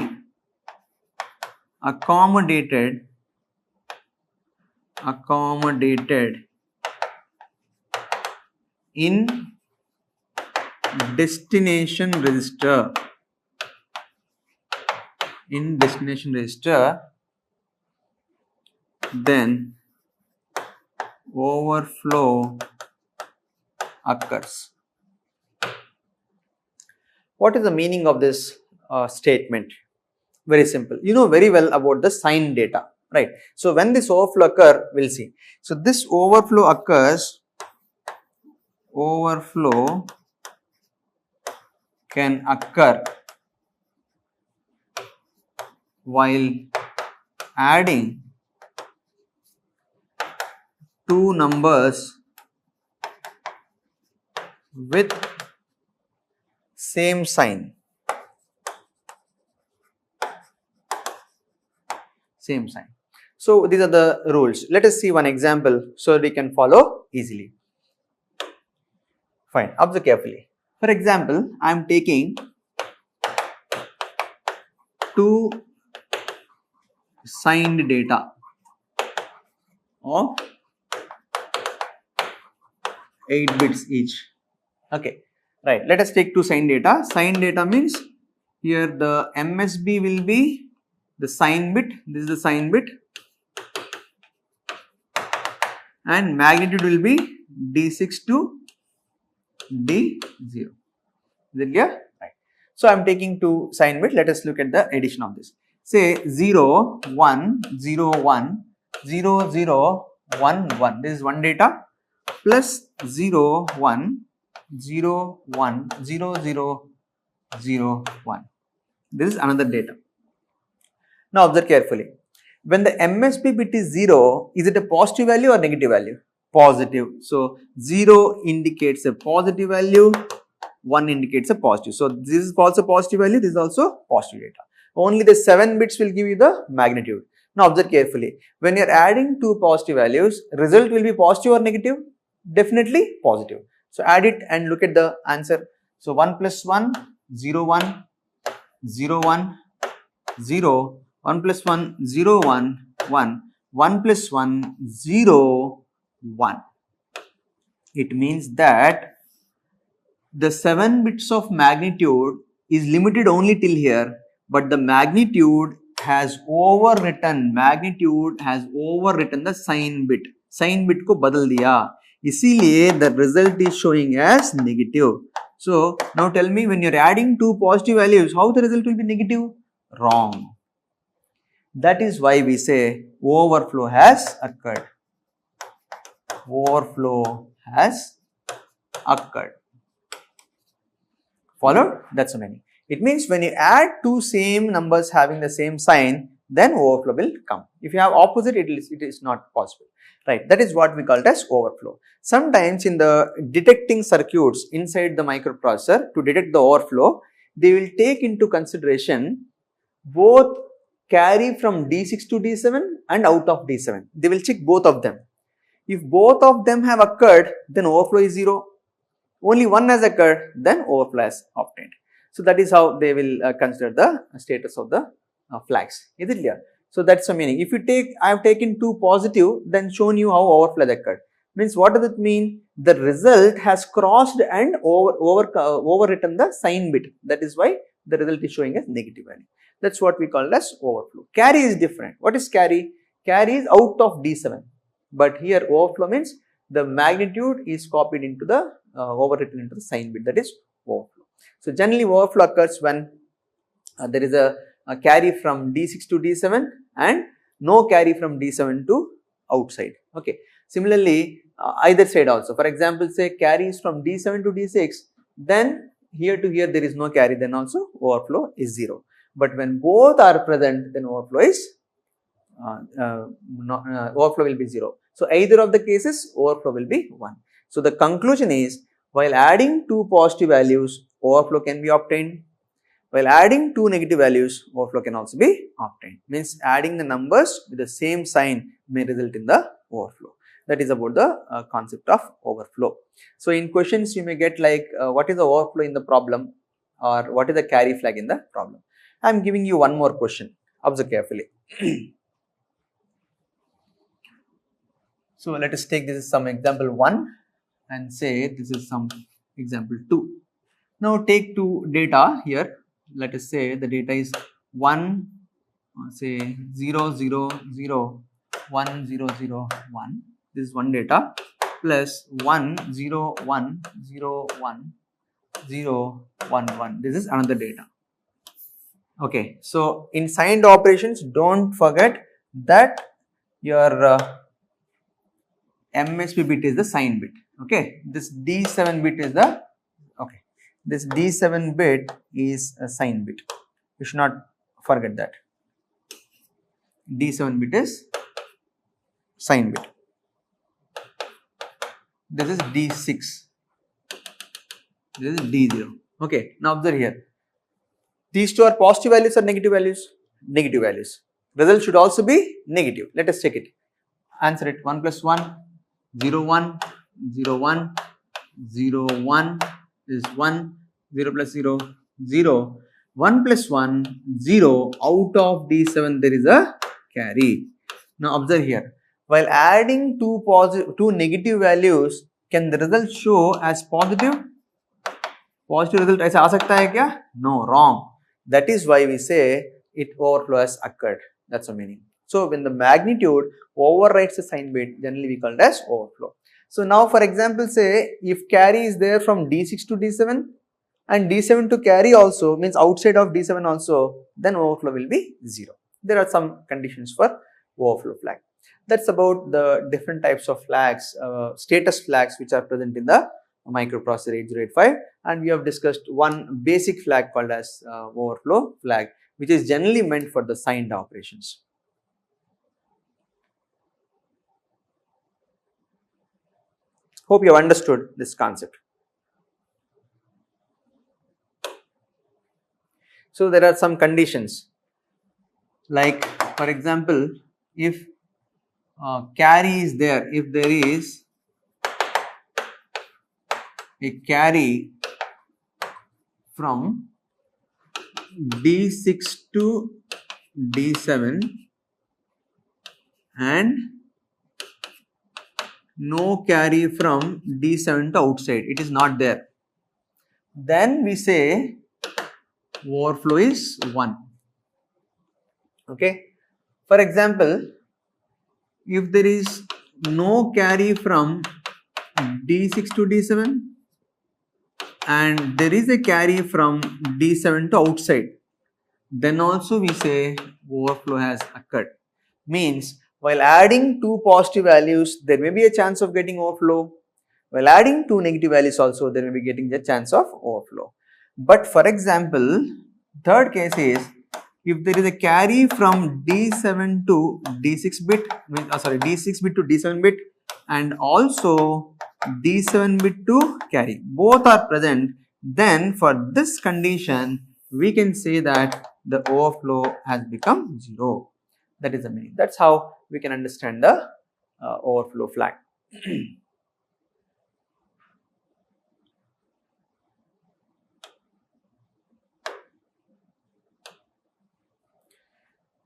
accommodated in destination register, then overflow occurs. What is the meaning of this statement? Very simple. You know very well about the sign data, right? So, when this overflow occur, we will see. So, this overflow occurs, overflow can occur while adding two numbers with same sign. So, these are the rules. Let us see one example so we can follow easily. Fine, observe carefully. For example, I am taking two signed data of 8 bits each. Okay, right. Let us take two signed data. Signed data means here the MSB will be the sign bit, this is the sign bit, and magnitude will be D6 to D0. Is it clear? Right. So I am taking two sign bit. Let us look at the addition of this. Say 0, 1, 0, 1, 0, 0, 1, 1. This is one data plus 0, 1, 0, 1, 0, 0, 0, 1. This is another data. Now observe carefully. When the MSB bit is 0, is it a positive value or negative value? Positive. So 0 indicates a positive value, 1 indicates a positive. So this is also positive value, this is also positive data. Only the 7 bits will give you the magnitude. Now observe carefully. When you are adding two positive values, result will be positive or negative? Definitely positive. So add it and look at the answer. So 1 plus 1, 0, 1, 0, 1, 0, 1 plus 1, 0, 1, 1, 1 plus 1, 0, 1. It means that the 7 bits of magnitude is limited only till here, but the magnitude has overwritten the sign bit. Sign bit को बदल दिया, इसीलिए the result is showing as negative. So now tell me, when you are adding two positive values, how the result will be negative? Wrong. That is why we say overflow has occurred. Overflow has occurred. Followed? That's the meaning. It means when you add two same numbers having the same sign, then overflow will come. If you have opposite, it is not possible. Right? That is what we call it as overflow. Sometimes in the detecting circuits inside the microprocessor, to detect the overflow, they will take into consideration both carry from D6 to D7 and out of D7. They will check both of them. If both of them have occurred, then overflow is 0. Only one has occurred, then overflow has obtained. So that is how they will consider the status of the flags. Is it clear? So that's the meaning. If you take, I have taken two positive, then shown you how overflow has occurred. Means what does it mean? The result has crossed and overwritten the sign bit. That is why the result is showing as negative value. That's what we call as overflow. Carry is different. What is carry? Carry is out of D7. But here overflow means the magnitude is copied into the overwritten into the sign bit. That is overflow. So generally overflow occurs when there is a carry from D6 to D7 and no carry from D7 to outside. Okay. Similarly, either side also. For example, say carry is from D7 to D6, then here to here there is no carry, then also overflow is 0. But when both are present, then overflow is overflow will be 0. So either of the cases overflow will be 1. So the conclusion is, while adding two positive values, overflow can be obtained. While adding two negative values, overflow can also be obtained. Means adding the numbers with the same sign may result in the overflow. That is about the concept of overflow. So in questions you may get like what is the overflow in the problem, or what is the carry flag in the problem. I am giving you one more question. Observe carefully. So let us take this as some example 1 and say this is some example 2. Now take two data here. Let us say the data is 1, say 0, 0, 0, 1, 0, 0, 1. This is one data plus 1, 0, 1, 0, 1, 0, 1, 1. This is another data. Okay. So in signed operations, don't forget that your MSB bit is the sign bit. Okay. This D7 bit is the, okay. This D7 bit is a sign bit. You should not forget that. D7 bit is sign bit. This is D6. This is D0. Okay. Now observe here. These two are positive values or negative values? Negative values. Result should also be negative. Let us check it. Answer it. 1 plus 1, 0, 1, 0, 1, 0, 1 is 1, 0 plus 0, 0, 1 plus 1, 0, out of D7 there is a carry. Now observe here, while adding two negative values, can the result show as positive? Positive result ऐसा आ सकता है क्या? No, wrong. That is why we say it overflow has occurred. That's the meaning. So when the magnitude overwrites the sign bit, generally we call it as overflow. So now for example, say if carry is there from D6 to D7 and D7 to carry also, means outside of D7 also, then overflow will be 0. There are some conditions for overflow flag. That's about the different types of flags, status flags which are present in the microprocessor 8085, and we have discussed one basic flag called as overflow flag, which is generally meant for the signed operations. Hope you have understood this concept. So there are some conditions, like for example, if carry is there, if there is a carry from D6 to D7 and no carry from D7 to outside, it is not there, then we say overflow is 1. Okay. For example, if there is no carry from D6 to D7 and there is a carry from D7 to outside, then also we say overflow has occurred. Means while adding two positive values, there may be a chance of getting overflow. While adding two negative values also, there may be getting the chance of overflow. But for example, third case is if there is a carry from D7 to D6 bit, D6 bit to D7 bit and also D7 bit to carry, both are present, then for this condition we can say that the overflow has become 0. That is the meaning. That's how we can understand the overflow flag.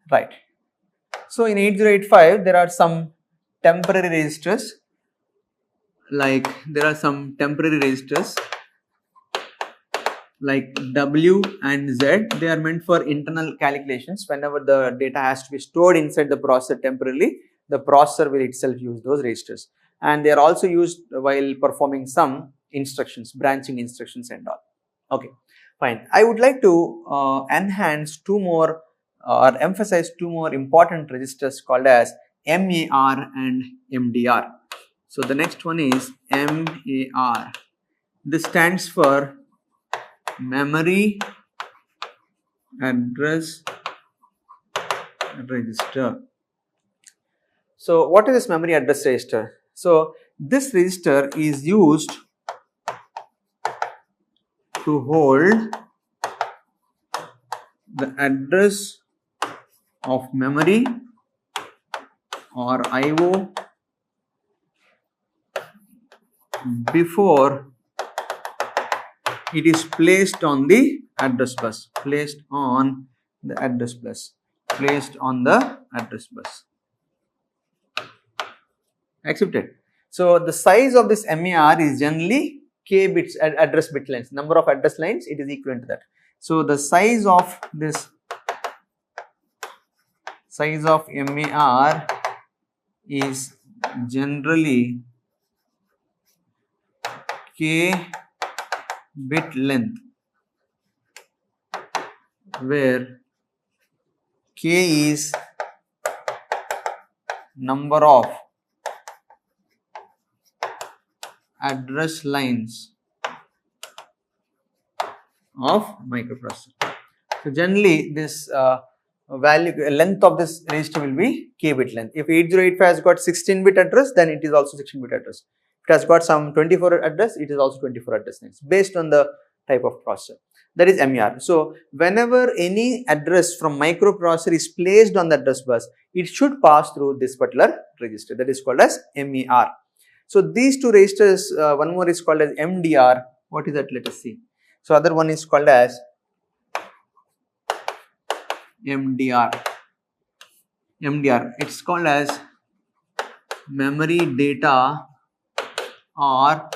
Right. So in 8085 there are some temporary registers, like there are some temporary registers like W and Z. They are meant for internal calculations. Whenever the data has to be stored inside the processor temporarily, the processor will itself use those registers, and they are also used while performing some instructions, branching instructions and all. Okay, fine. I would like to enhance two more or emphasize two more important registers called as MAR and MDR. So the next one is MAR. This stands for memory address register. So what is this memory address register? So this register is used to hold the address of memory or IO before it is placed on the address bus, placed on the address bus. Accepted. So the size of this MAR is generally k bits address bit length, number of address lines, it is equivalent to that. So the size of this MAR is generally k bit length, where k is number of address lines of microprocessor. So generally this length of this register will be k bit length. If 8085 has got 16 bit address, then it is also 16 bit address. If it has got some 24 address, it is also 24 address lines based on the type of processor. That is MAR. So whenever any address from microprocessor is placed on the address bus, it should pass through this particular register, that is called as MAR. So these two registers, one more is called as MDR. What is that? Let us see. So other one is called as MDR. It's called as memory data or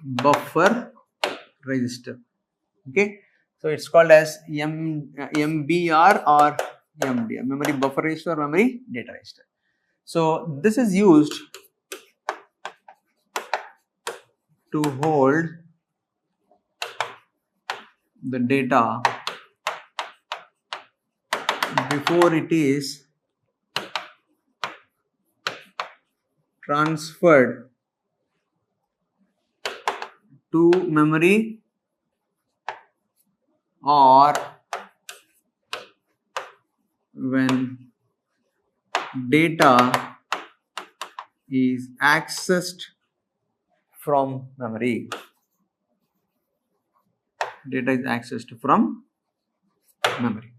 buffer register. Okay. So it's called as MBR or MDR, memory buffer register or memory data register. So this is used to hold the data before it is transferred to memory or when data is accessed from memory. Data is accessed from memory.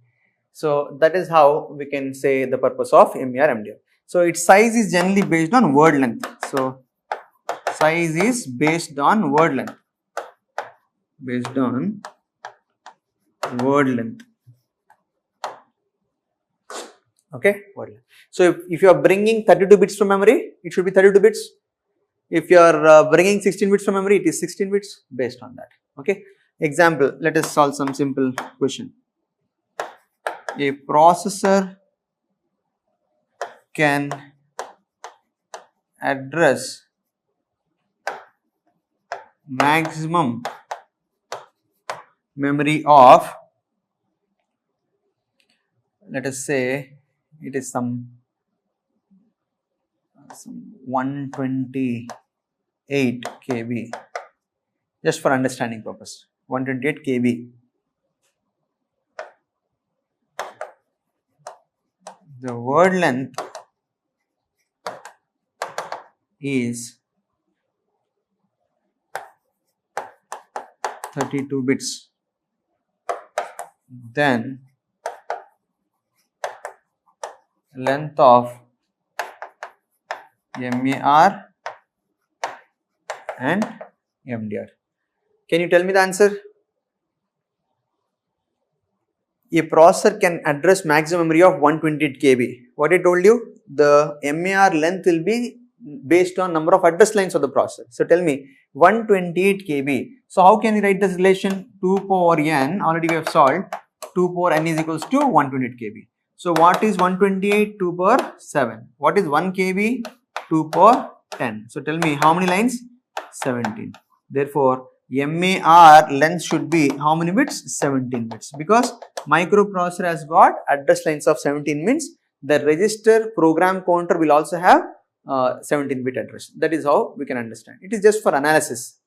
So that is how we can say the purpose of MER MDR. So its size is generally based on word length. So size is based on word length. Based on word length. Okay, word length. So if you are bringing 32 bits from memory, it should be 32 bits. If you are bringing 16 bits from memory, it is 16 bits based on that. Okay. Example, let us solve some simple question. A processor can address maximum memory of, let us say it is some 128 KB, just for understanding purpose, 128 KB. The word length is 32 bits. Then length of MER and MDR. Can you tell me the answer? A processor can address maximum memory of 128 KB. What I told you, the MER length will be based on number of address lines of the processor. So tell me 128 KB. So how can you write this relation? 2 power n, already we have solved, 2 power n is equals to 128 KB. So what is 128? 2 power 7. What is 1 KB? 2 power 10. So tell me how many lines? 17. Therefore, MER length should be how many bits? 17 bits, because microprocessor has got address lines of 17 means the register program counter will also have 17 bit address. That is how we can understand. It is just for analysis.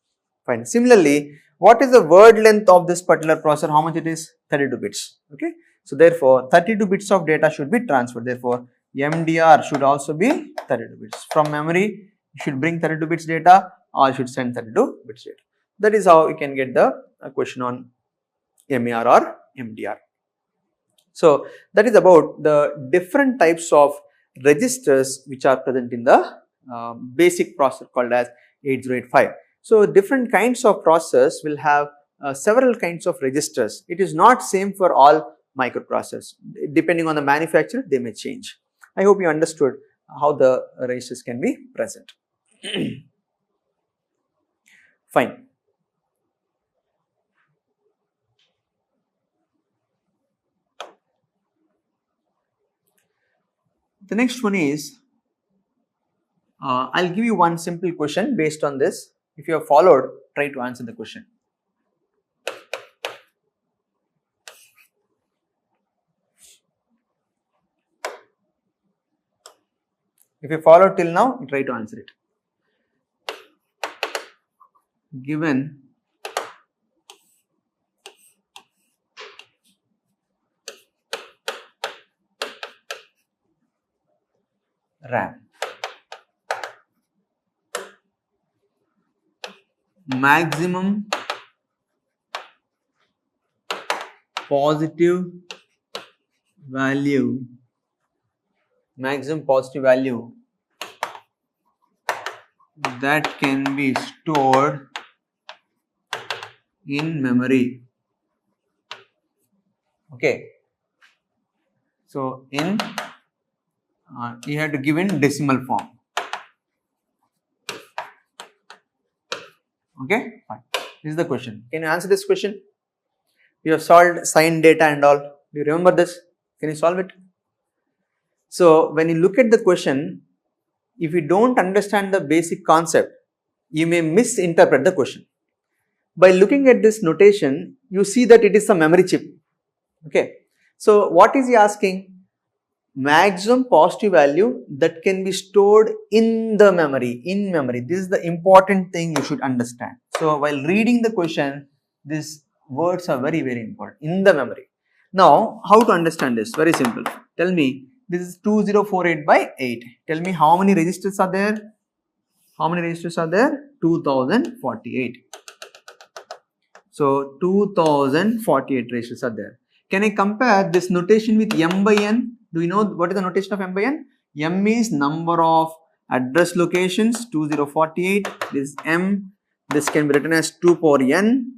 Fine. Similarly, what is the word length of this particular processor? How much it is? 32 bits. Okay. So therefore, 32 bits of data should be transferred. Therefore, MDR should also be 32 bits. From memory, you should bring 32 bits data or you should send 32 bits data. That is how you can get the question on MER or MDR. So that is about the different types of registers which are present in the basic processor called as 8085. So different kinds of processors will have several kinds of registers. It is not same for all microprocessors. Depending on the manufacturer, they may change. I hope you understood how the registers can be present. Fine. The next one is, I'll give you one simple question based on this. If you have followed, try to answer the question. If you followed till now, try to answer it. Given RAM, maximum positive value that can be stored in memory. Okay. So in you have to give in decimal form. Okay, fine. This is the question. Can you answer this question? You have solved signed data and all. Do you remember this? Can you solve it? So when you look at the question, if you don't understand the basic concept, you may misinterpret the question. By looking at this notation, you see that it is a memory chip. Okay. So what is he asking? Maximum positive value that can be stored in the memory, in memory. This is the important thing you should understand. So while reading the question, these words are very, very important, in the memory. Now, how to understand this? Very simple. Tell me, this is 2048 by 8. Tell me how many registers are there? How many registers are there? 2048. So 2048 registers are there. Can I compare this notation with m by n? Do you know what is the notation of m by n? M is number of address locations, 2048. This is m. This can be written as 2 power n,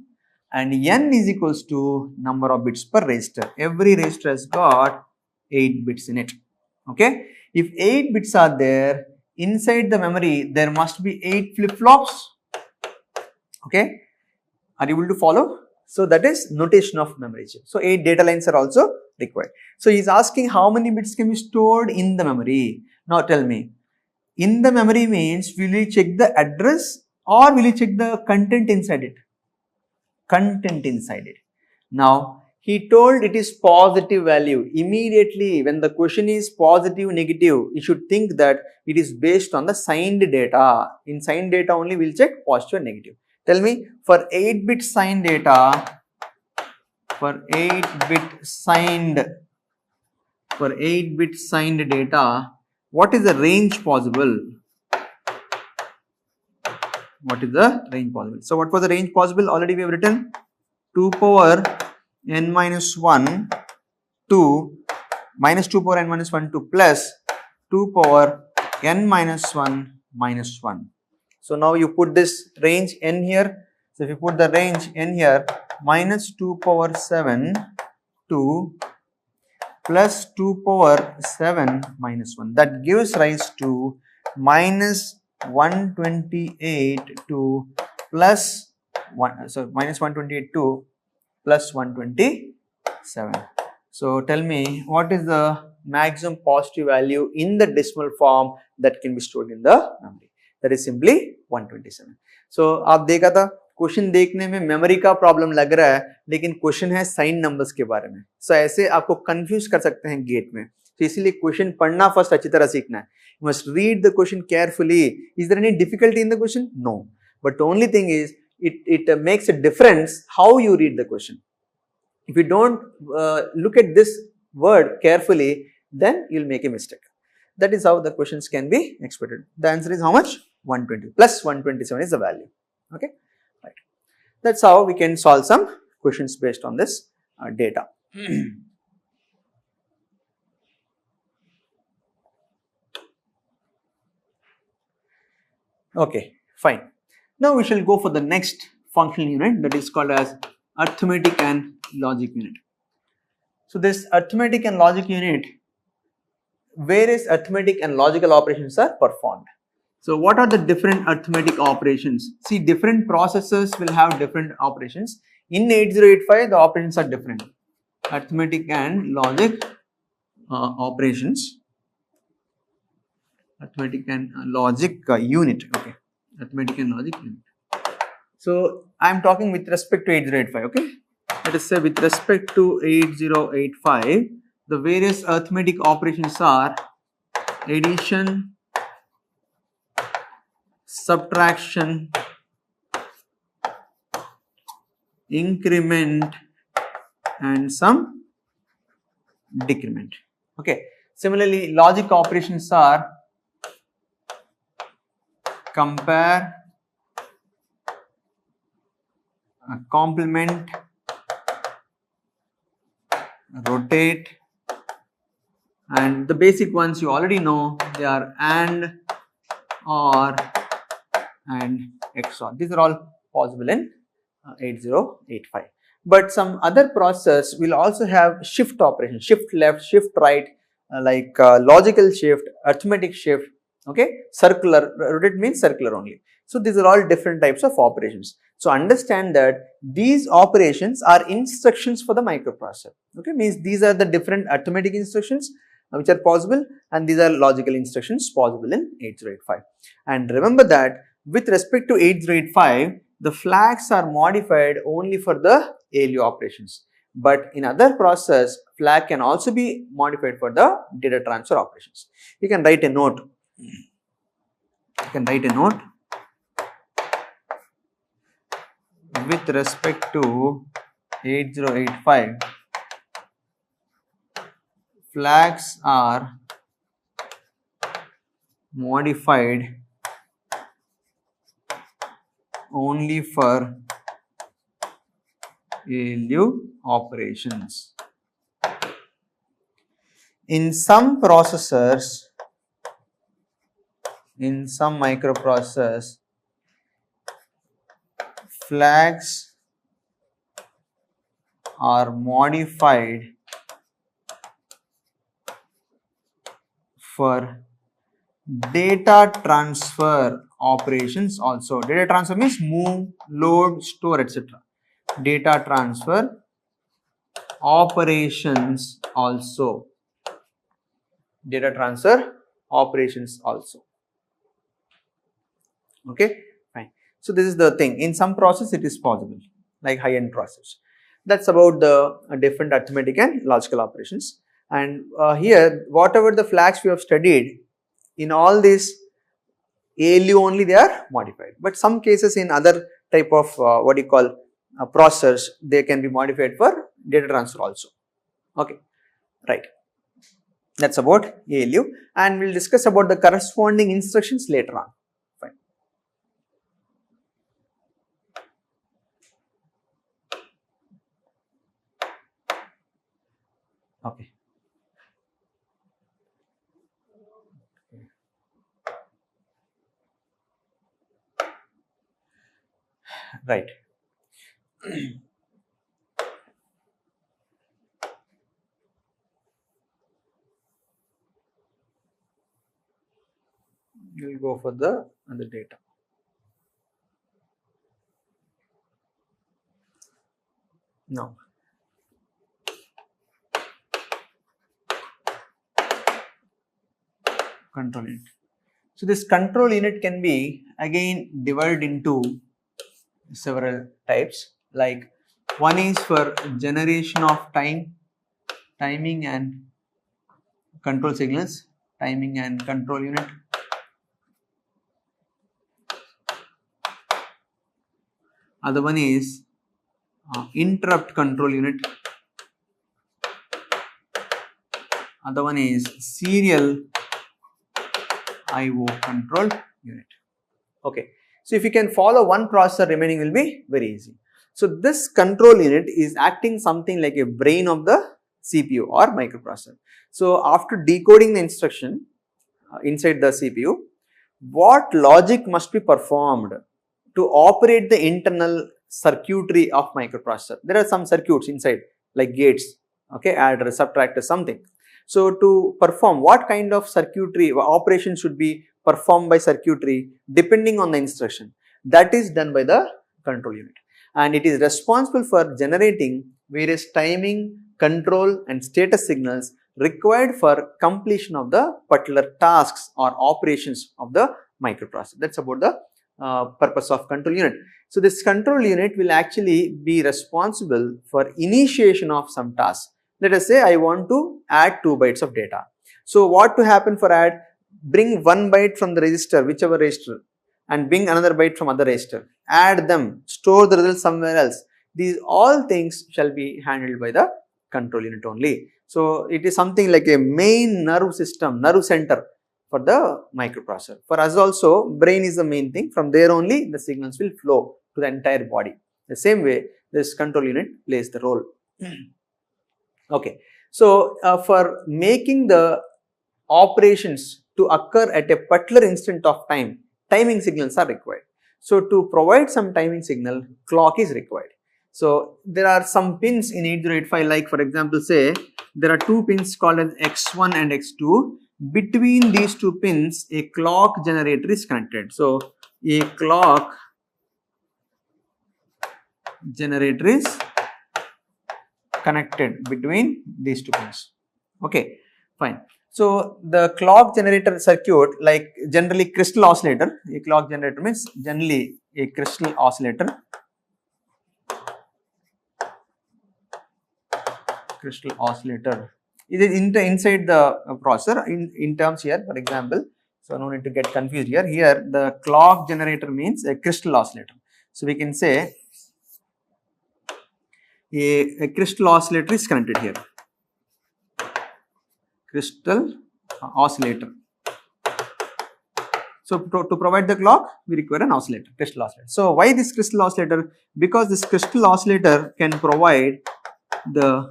and n is equals to number of bits per register. Every register has got 8 bits in it. Okay. If 8 bits are there, inside the memory there must be 8 flip-flops. Okay. Are you able to follow? So that is notation of memory chip. So 8 data lines are also required. So he is asking how many bits can be stored in the memory. Now tell me, in the memory means will you check the address or will you check the content inside it? Content inside it. Now he told it is positive value. Immediately when the question is positive, negative, you should think that it is based on the signed data. In signed data only we will check positive and negative. Tell me, for 8-bit signed data, for 8-bit signed data, what is the range possible? What is the range possible? So what was the range possible? Already we have written 2 power n minus 1 to minus 2 power n minus 1 to plus 2 power n minus 1 minus 1. So now you put this range n here. So if you put the range n here, minus 2 power 7 to plus 2 power 7 minus 1. That gives rise to minus 128 to plus 1. So minus 128 to plus 127. So tell me, what is the maximum positive value in the decimal form that can be stored in the memory? That is simply 127. So आप देखा था question देखने में memory का problem लग रहा है, लेकिन क्वेश्चन है साइन नंबर्स के बारे में. सो ऐसे आपको कंफ्यूज कर सकते हैं गेट में. तो इसीलिए क्वेश्चन पढ़ना फर्स्ट अच्छी तरह सीखना है. You must read the question carefully. Is there any difficulty in the question? No. But the only thing is it makes a difference how you read the question. If you don't look at this word carefully, then you'll make a mistake. That is how the questions can be expected. The answer is how much? 120 plus 127 is the value. Okay, right. That's how we can solve some questions based on this data. Okay, fine. Now we shall go for the next functional unit, that is called as arithmetic and logic unit. So this arithmetic and logic unit, various arithmetic and logical operations are performed. So what are the different arithmetic operations? See, different processors will have different operations. In 8085, the operations are different. Arithmetic and logic operations. Arithmetic and logic unit. Okay, arithmetic and logic unit. So I am talking with respect to 8085. Okay, let us say with respect to 8085, the various arithmetic operations are addition, subtraction, increment, and some decrement. Okay. Similarly, logic operations are compare, complement, rotate, and the basic ones you already know, they are AND, OR, and XOR. These are all possible in 8085. But some other process will also have shift operation, shift left, shift right, like logical shift, arithmetic shift, okay, circular, rotate means circular only. So these are all different types of operations. So understand that these operations are instructions for the microprocessor. Okay, means these are the different arithmetic instructions which are possible, and these are logical instructions possible in 8085. And remember that with respect to 8085, the flags are modified only for the ALU operations. But in other process, flag can also be modified for the data transfer operations. You can write a note. With respect to 8085, flags are modified only for ALU operations. In some processors, in some microprocessors, flags are modified for data transfer operations also. Data transfer means move, load, store, etc. Data transfer operations also. Data transfer operations also. Okay, fine. So this is the thing. In some process it is possible, like high-end process. That's about the different arithmetic and logical operations. And here, whatever the flags we have studied, in all these ALU only they are modified. But some cases in other type of what you call processors, they can be modified for data transfer also. Okay, right. That's about ALU, and we'll discuss about the corresponding instructions later on. Fine. Okay. Right. We'll go for the other data. Now, control unit. So this control unit can be again divided into several types. Like one is for generation of timing and control signals, timing and control unit. Other one is interrupt control unit. Other one is serial IO control unit. Okay. So if you can follow one processor, remaining will be very easy. So this control unit is acting something like a brain of the CPU or microprocessor. So after decoding the instruction inside the CPU, what logic must be performed to operate the internal circuitry of microprocessor? There are some circuits inside like gates, okay, adder, subtractor, something. So to perform what kind of circuitry operation should be performed by circuitry depending on the instruction, that is done by the control unit, and it is responsible for generating various timing, control and status signals required for completion of the particular tasks or operations of the microprocessor. That's about the purpose of control unit. So this control unit will actually be responsible for initiation of some tasks. Let us say I want to add 2 bytes of data. So what to happen for add? Bring 1 byte from the register, whichever register, and bring another byte from other register. Add them, store the result somewhere else. These all things shall be handled by the control unit only. So it is something like a main nerve system, nerve center for the microprocessor. For us also, brain is the main thing. From there only the signals will flow to the entire body. The same way this control unit plays the role. Okay, so for making the operations to occur at a particular instant of time, timing signals are required. So to provide some timing signal, clock is required. So there are some pins in 8085, like for example say there are 2 pins called as X1 and X2. Between these 2 pins a clock generator is connected. So a clock generator is connected between these two pins. Okay, fine. So the clock generator circuit, like generally crystal oscillator, a clock generator means generally a crystal oscillator, it is inside the processor in terms here, for example. So no need to get confused here. Here the clock generator means a crystal oscillator. So we can say a crystal oscillator is connected here. Crystal oscillator. So to provide the clock, we require an oscillator, crystal oscillator. So why this crystal oscillator? Because this crystal oscillator can provide the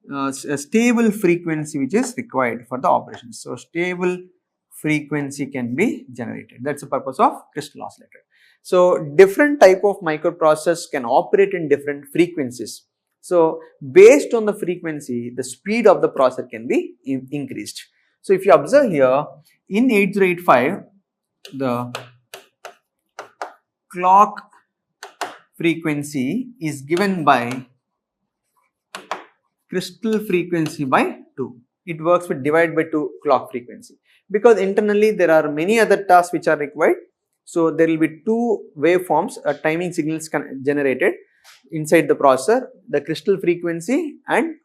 a stable frequency which is required for the operation. So stable frequency can be generated. That's the purpose of crystal oscillator. So different type of microprocessors can operate in different frequencies. So based on the frequency, the speed of the processor can be increased. So if you observe here in 8085, the clock frequency is given by crystal frequency by 2. It works with divide by 2 clock frequency, because internally there are many other tasks which are required. So there will be two waveforms, timing signals generated inside the processor, the crystal frequency and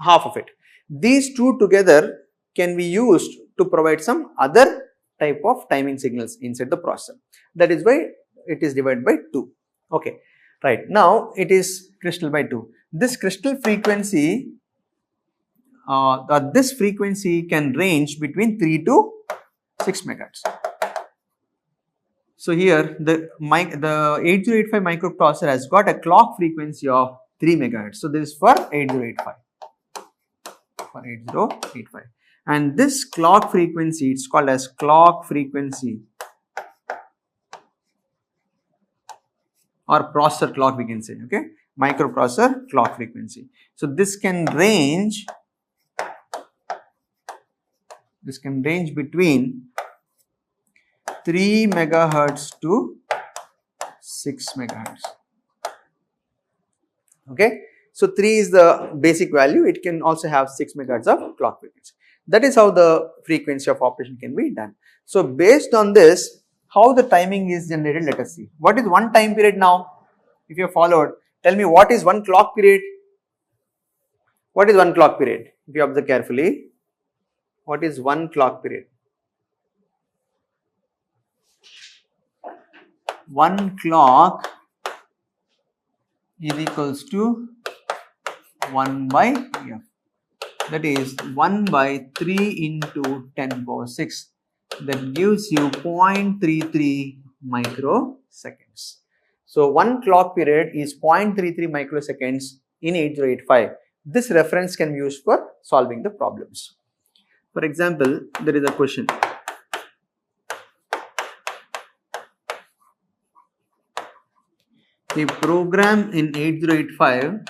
half of it. These two together can be used to provide some other type of timing signals inside the processor. That is why it is divided by 2. Okay, right. Now it is crystal by 2. This crystal frequency, this frequency can range between 3 to 6 megahertz. So here the 8085 microprocessor has got a clock frequency of 3 megahertz. So this is for 8085. For 8085. And this clock frequency, it's called as clock frequency or processor clock, we can say, okay, microprocessor clock frequency. So this can range between 3 megahertz to 6 megahertz. Okay, so 3 is the basic value. It can also have 6 megahertz of clock frequency. That is how the frequency of operation can be done. So based on this, how the timing is generated, let us see. What is one time period now? If you have followed, tell me what is one clock period? What is one clock period? If you observe carefully, what is one clock period? One clock is equals to 1 by f. That is 1 by 3 into 10 power 6. That gives you 0.33 microseconds. So one clock period is 0.33 microseconds in 8085. This reference can be used for solving the problems. For example, there is a question. A program in 8085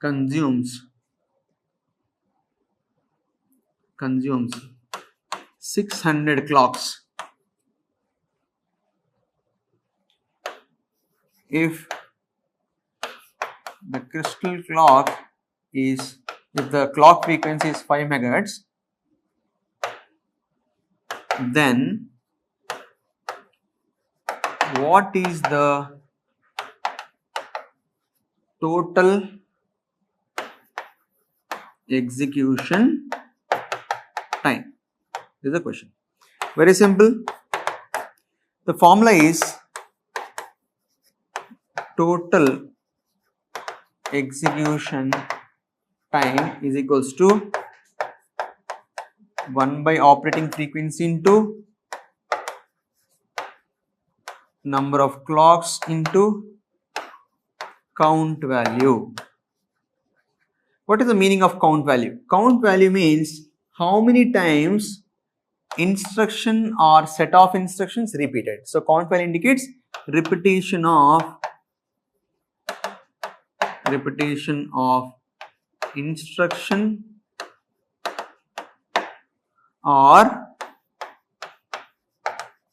consumes 600 clocks. If the crystal clock is, if the clock frequency is 5 megahertz, then what is the total execution time? This is the question. Very simple. The formula is total execution time is equals to 1 by operating frequency into number of clocks into count value. What is the meaning of count value? Count value means how many times instruction or set of instructions repeated. So count value indicates repetition of instruction or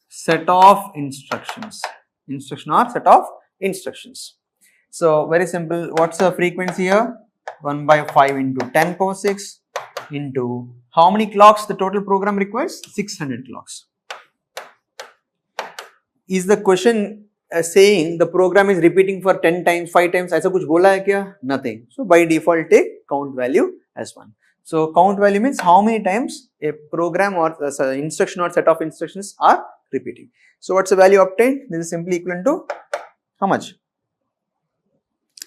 set of instructions. instruction or set of instructions. So very simple, what's the frequency here? 1 by 5 into 10 power 6 into how many clocks the total program requires? 600 clocks. Is the question saying the program is repeating for 10 times, 5 times, ऐसा कुछ बोला है क्या? Nothing. So by default take count value as 1. So count value means how many times a program or instruction or set of instructions are repeating. So what's the value obtained? This is simply equivalent to how much?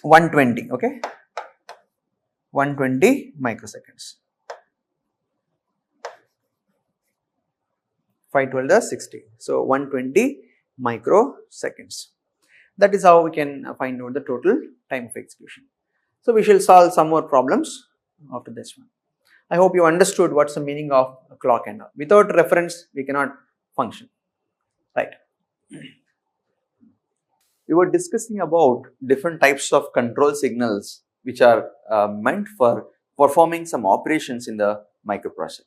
120, okay? 120 microseconds. 512 is 60. So 120 microseconds. That is how we can find out the total time of execution. So we shall solve some more problems after this one. I hope you understood what's the meaning of a clock and all. Without reference, we cannot function, right? We were discussing about different types of control signals which are meant for performing some operations in the microprocessor.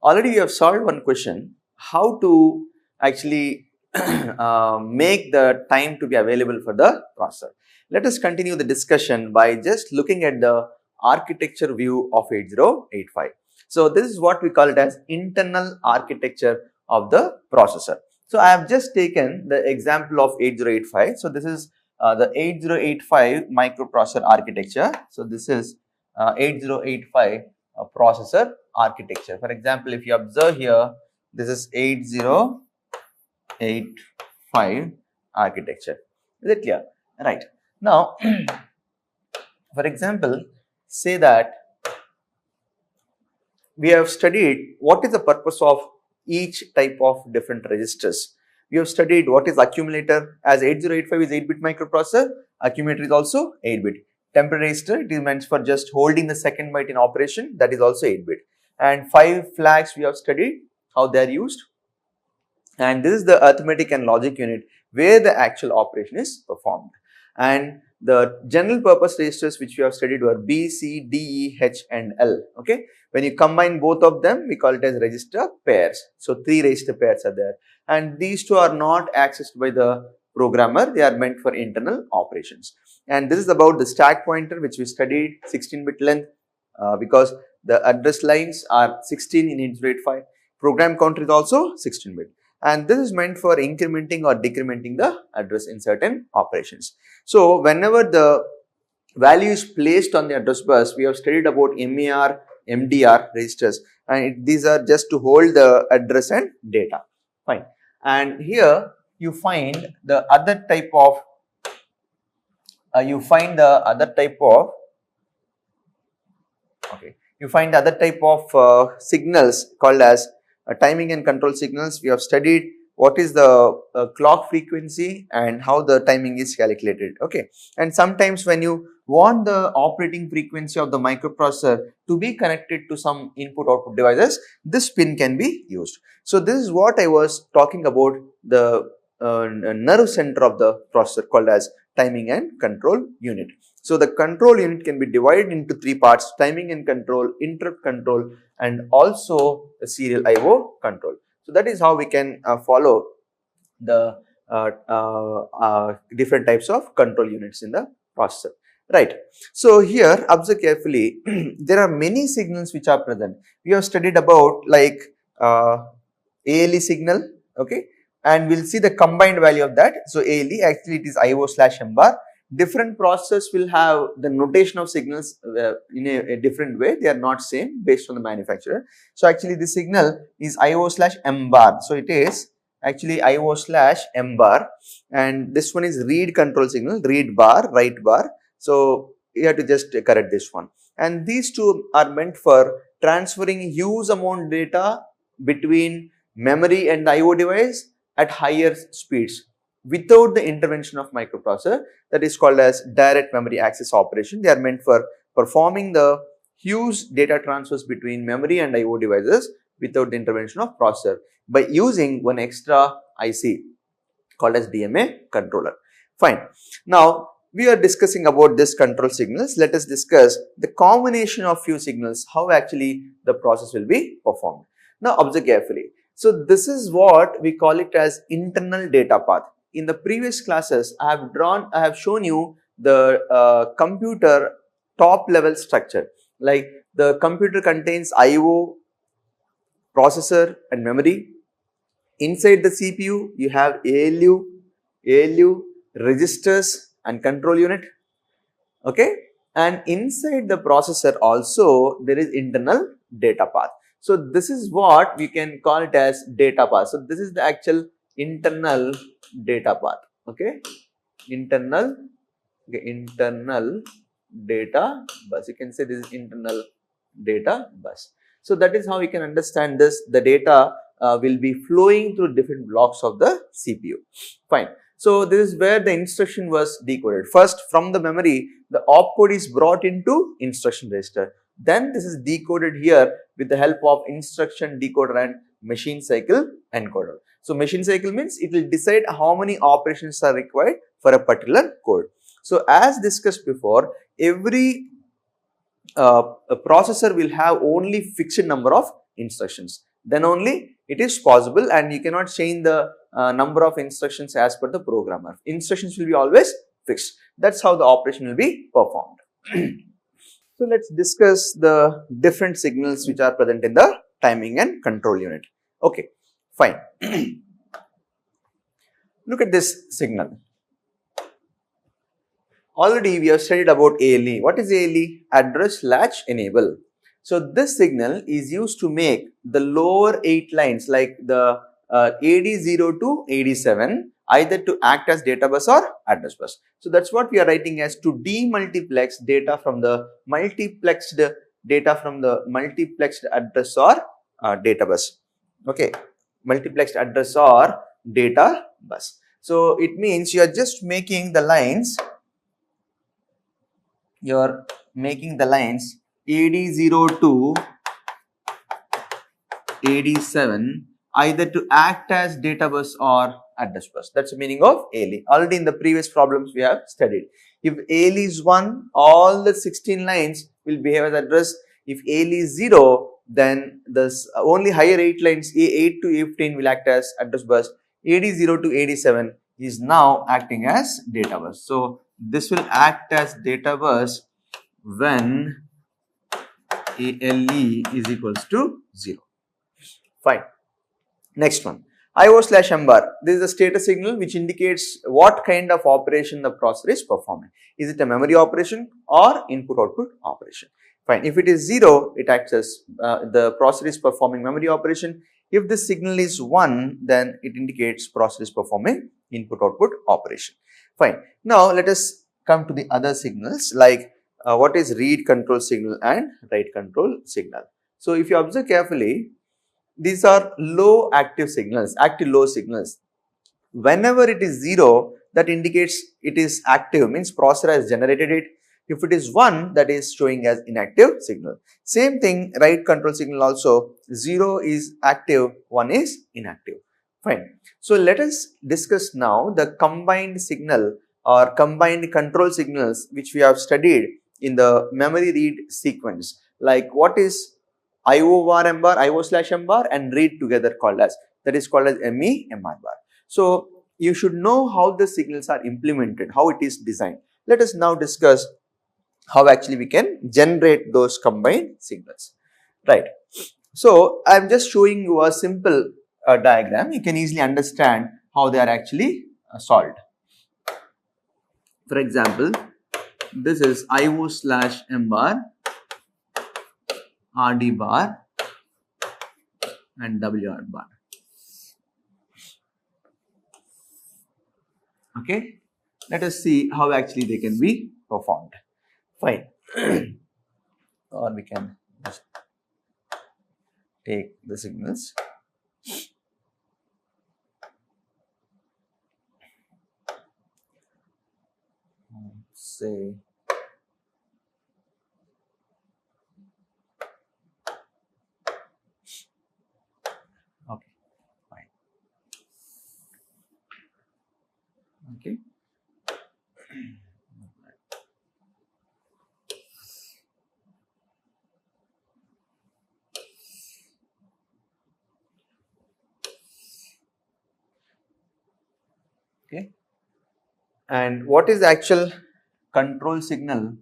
Already we have solved one question, how to actually make the time to be available for the processor. Let us continue the discussion by just looking at the architecture view of 8085. So this is what we call it as internal architecture of the processor. So I have just taken the example of 8085. So this is the 8085 microprocessor architecture. So this is 8085 processor architecture. For example, if you observe here, this is 8085 architecture. Is it clear? Right. Now, for example, say that we have studied what is the purpose of each type of different registers. We have studied what is accumulator, as 8085 is 8-bit microprocessor, accumulator is also 8-bit. Temporary register, it is meant for just holding the second byte in operation, that is also 8-bit. And 5 flags we have studied how they are used. And this is the arithmetic and logic unit where the actual operation is performed. And the general purpose registers which we have studied were B, C, D, E, H and L. Okay. When you combine both of them, we call it as register pairs. So 3 register pairs are there. And these two are not accessed by the programmer. They are meant for internal operations. And this is about the stack pointer which we studied 16-bit length because the address lines are 16 in 8085. Program counter is also 16-bit. And this is meant for incrementing or decrementing the address in certain operations. So whenever the value is placed on the address bus, we have studied about MAR, MDR registers, and these are just to hold the address and data. Fine. And here you find the other type of signals called as timing and control signals. We have studied what is the clock frequency and how the timing is calculated. Okay. And sometimes when you want the operating frequency of the microprocessor to be connected to some input output devices, this pin can be used. So this is what I was talking about, the nerve center of the processor called as timing and control unit. So the control unit can be divided into 3 parts: timing and control, interrupt control, and also the serial IO control. So that is how we can follow the different types of control units in the processor. Right. So here observe carefully, there are many signals which are present. We have studied about like ALE signal, okay, and we'll see the combined value of that. So ALE, actually it is IO/M bar. Different processors will have the notation of signals in a different way. They are not same based on the manufacturer. So actually the signal is IO/M bar. So it is actually IO/M bar, and this one is read control signal, read bar, write bar. So you have to just correct this one. And these two are meant for transferring huge amount data between memory and the IO device at higher speeds without the intervention of microprocessor. That is called as direct memory access operation. They are meant for performing the huge data transfers between memory and IO devices without the intervention of processor by using one extra IC called as DMA controller. Fine. Now we are discussing about this control signals. Let us discuss the combination of few signals, how actually the process will be performed. Now observe carefully. So this is what we call it as internal data path. in the previous classes, I have shown you the computer top level structure. Like the computer contains I/O, processor and memory. Inside the CPU, you have ALU, registers and control unit. Okay, and inside the processor also there is internal data path. So this is what we can call it as data path. So this is the actual internal data path. Okay, internal data bus. You can say this is internal data bus. So that is how we can understand this. The data will be flowing through different blocks of the CPU. Fine. So this is where the instruction was decoded. First, from the memory, the opcode is brought into instruction register. Then this is decoded here with the help of instruction decoder and machine cycle encoder. So machine cycle means it will decide how many operations are required for a particular code. So as discussed before, every a processor will have only fixed number of instructions. Then only it is possible, and you cannot change the number of instructions as per the programmer. Instructions will be always fixed. That's how the operation will be performed. So let's discuss the different signals which are present in the timing and control unit. Okay, fine. Look at this signal. Already we have studied about ALE. What is ALE? Address latch enable. So this signal is used to make the lower 8 lines like the AD0 to AD7 either to act as data bus or address bus. So that's what we are writing as to demultiplex data from the multiplexed address or data bus. Okay, multiplexed address or data bus. So it means you are just making the lines. You are making the lines AD0 to AD7 either to act as data bus or address bus. That's the meaning of ALE. Already in the previous problems we have studied. If ALE is 1, all the 16 lines will behave as address. If ALE is 0, then the only higher 8 lines A8 to A15 will act as address bus. AD0 to AD7 is now acting as data bus. So this will act as data bus when ALE is equals to 0. Fine. Next one, IO/M-bar. This is a status signal which indicates what kind of operation the processor is performing. Is it a memory operation or input-output operation? Fine. If it is 0, it acts as the processor is performing memory operation. If the signal is 1, then it indicates processor is performing input-output operation. Fine. Now let us come to the other signals like what is read control signal and write control signal. So if you observe carefully, these are low active signals, active low signals. Whenever it is 0, that indicates it is active, means processor has generated it. If it is 1, that is showing as inactive signal. Same thing, write control signal also, 0 is active, 1 is inactive. Fine. So let us discuss now the combined signal or combined control signals which we have studied in the memory read sequence. Like what is IO/M-bar, IO/M-bar and read together called as, that is called as MEMR-bar. So you should know how the signals are implemented, how it is designed. Let us now discuss how actually we can generate those combined signals, right? So I am just showing you a simple diagram. You can easily understand how they are actually solved. For example, this is IO/M-bar, RD bar and WR bar. Okay, let us see how actually they can be performed. Fine. Or we can just take the signals. Say okay, fine. Okay. Okay. And what is the actual control signal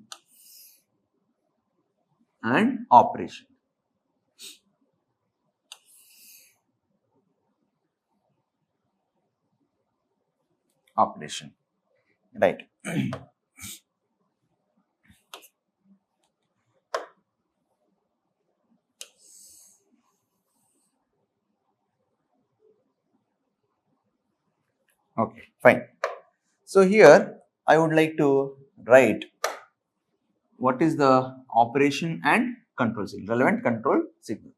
and operation? Operation, right? Okay, fine. So here I would like to write what is the operation and control signal, relevant control signal.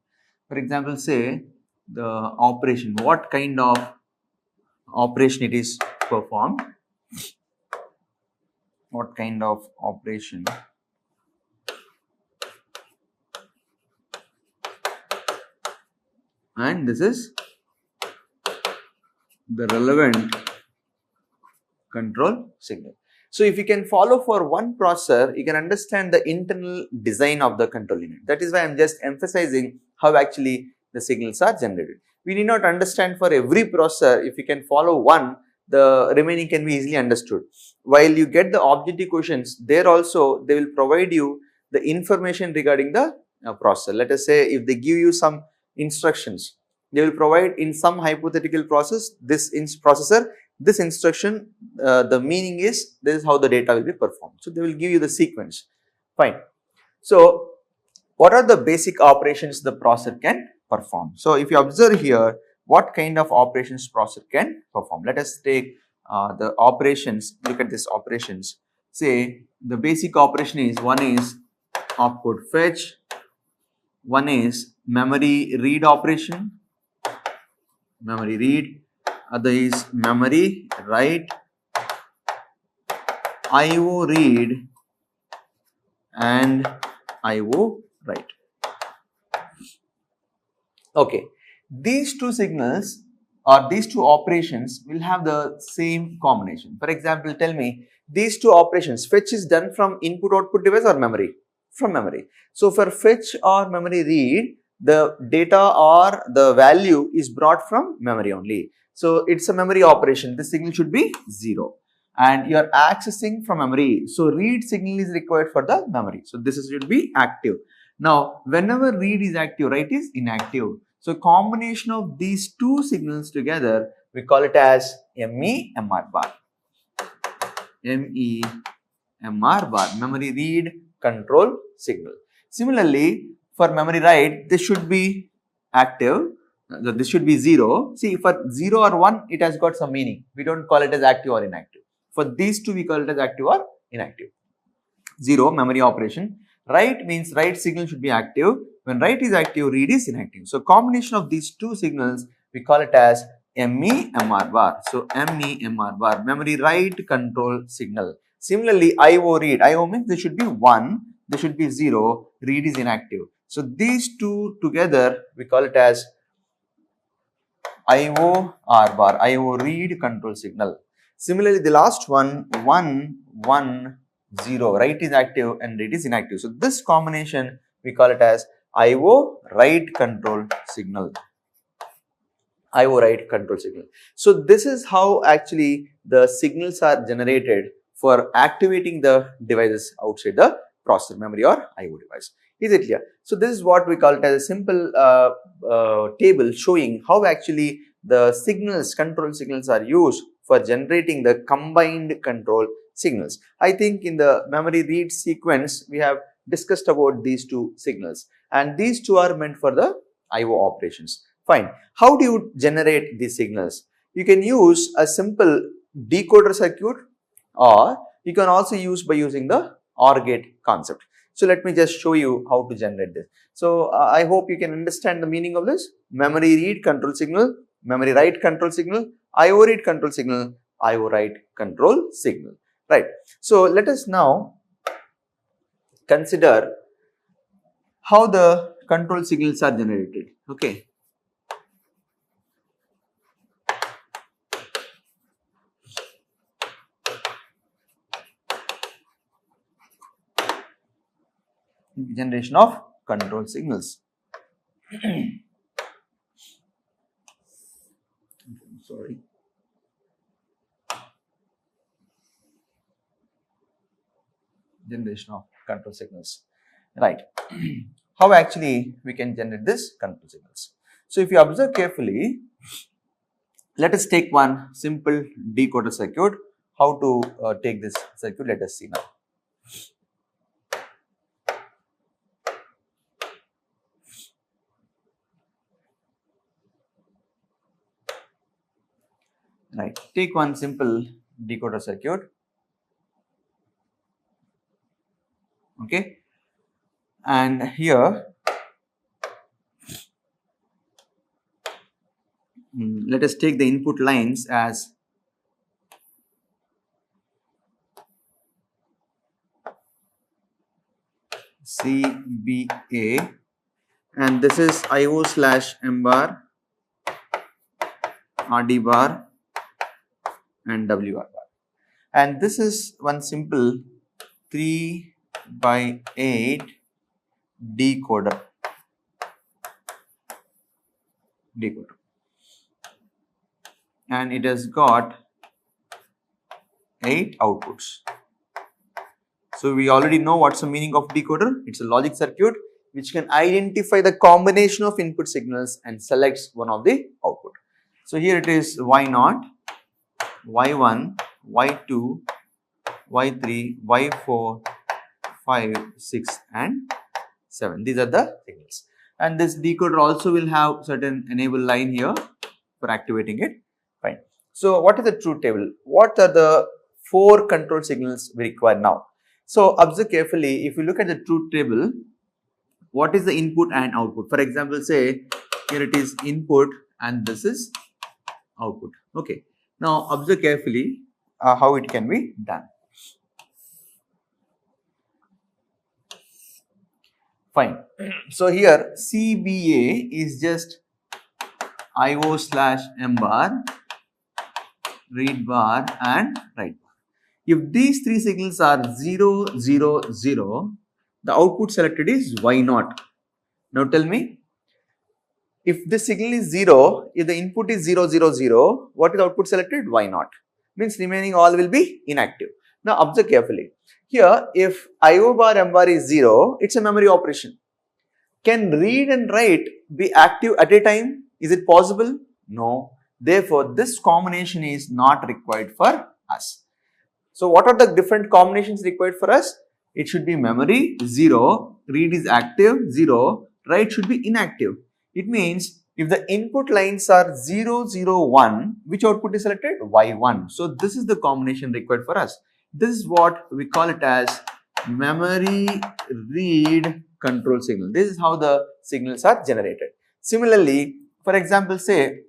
For example, say the operation, what kind of operation it is performed, what kind of operation and this is the relevant control signal. So if you can follow for one processor, you can understand the internal design of the control unit. That is why I am just emphasizing how actually the signals are generated. We need not understand for every processor. If you can follow one, the remaining can be easily understood. While you get the objective questions, there also they will provide you the information regarding the processor. Let us say if they give you some instructions, they will provide in some hypothetical process processor this instruction, the meaning is this is how the data will be performed. So they will give you the sequence. Fine. So what are the basic operations the processor can perform? So if you observe here, what kind of operations processor can perform? Let us take the operations. Look at this operations. Say the basic operation is, one is opcode fetch, one is memory read operation, memory read, other is memory write, IO read and IO write. Okay, these two signals or these two operations will have the same combination. For example, tell me these two operations, fetch is done from input output device or memory? From memory. So for fetch or memory read, the data or the value is brought from memory only. So it's a memory operation. This signal should be 0 and you are accessing from memory. So read signal is required for the memory. So this should be active. Now whenever read is active, write is inactive. So combination of these two signals together, we call it as MEMR bar. MEMR bar, memory read control signal. Similarly, for memory write, this should be active. This should be 0. See, for 0 or 1, it has got some meaning. We don't call it as active or inactive. For these two, we call it as active or inactive. 0, memory operation. Write means write signal should be active. When write is active, read is inactive. So combination of these two signals, we call it as MEMR bar. So MEMR bar, memory write control signal. Similarly, IO read. IO means there should be 1, there should be 0, read is inactive. So these two together, we call it as IO R bar, IO read control signal. Similarly, the last one, 1, 1, 0, write is active and read is inactive. So this combination we call it as IO write control signal. IO write control signal. So this is how actually the signals are generated for activating the devices outside the processor, memory or IO device. Is it clear? So this is what we call it as a simple table showing how actually the signals, control signals are used for generating the combined control signals. I think in the memory read sequence, we have discussed about these two signals and these two are meant for the IO operations. Fine. How do you generate these signals? You can use a simple decoder circuit or you can also use by using the OR gate concept. So let me just show you how to generate this. So I hope you can understand the meaning of this. Memory read control signal, memory write control signal, IO read control signal, IO write control signal. Right. So let us now consider how the control signals are generated. Okay. Generation of control signals. Sorry. generation of control signals. Right. How actually we can generate this control signals? So if you observe carefully, let us take one simple decoder circuit. How to take this circuit? Let us see now. Right. Take one simple decoder circuit. Okay. And here, let us take the input lines as CBA, and this is IO slash M bar, RD bar, and WR bar. And this is one simple 3/8 decoder. And it has got 8 outputs. So we already know what's the meaning of decoder. It's a logic circuit which can identify the combination of input signals and selects one of the output. So here it is Y0, Y1, Y2, Y3, Y4, 5, 6 and 7. These are the signals. And this decoder also will have certain enable line here for activating it. Fine. So what is the truth table? What are the 4 control signals we require now? So observe carefully. If you look at the truth table, what is the input and output? For example, say here it is input and this is output. Okay. Now observe carefully how it can be done. Fine. So here CBA is just IO slash M bar, read bar and write bar. If these 3 signals are 0, 0, 0, the output selected is Y0. Now tell me, if this signal is 0, if the input is 0, 0, 0, what is the output selected? Y0. Means remaining all will be inactive. Now observe carefully. Here, if IO bar M bar is 0, it's a memory operation. Can read and write be active at a time? Is it possible? No. Therefore, this combination is not required for us. So, what are the different combinations required for us? It should be memory 0, read is active 0, write should be inactive. It means if the input lines are 0, 0, 1, which output is selected? Y1. So, this is the combination required for us. This is what we call it as memory read control signal. This is how the signals are generated. Similarly, for example, say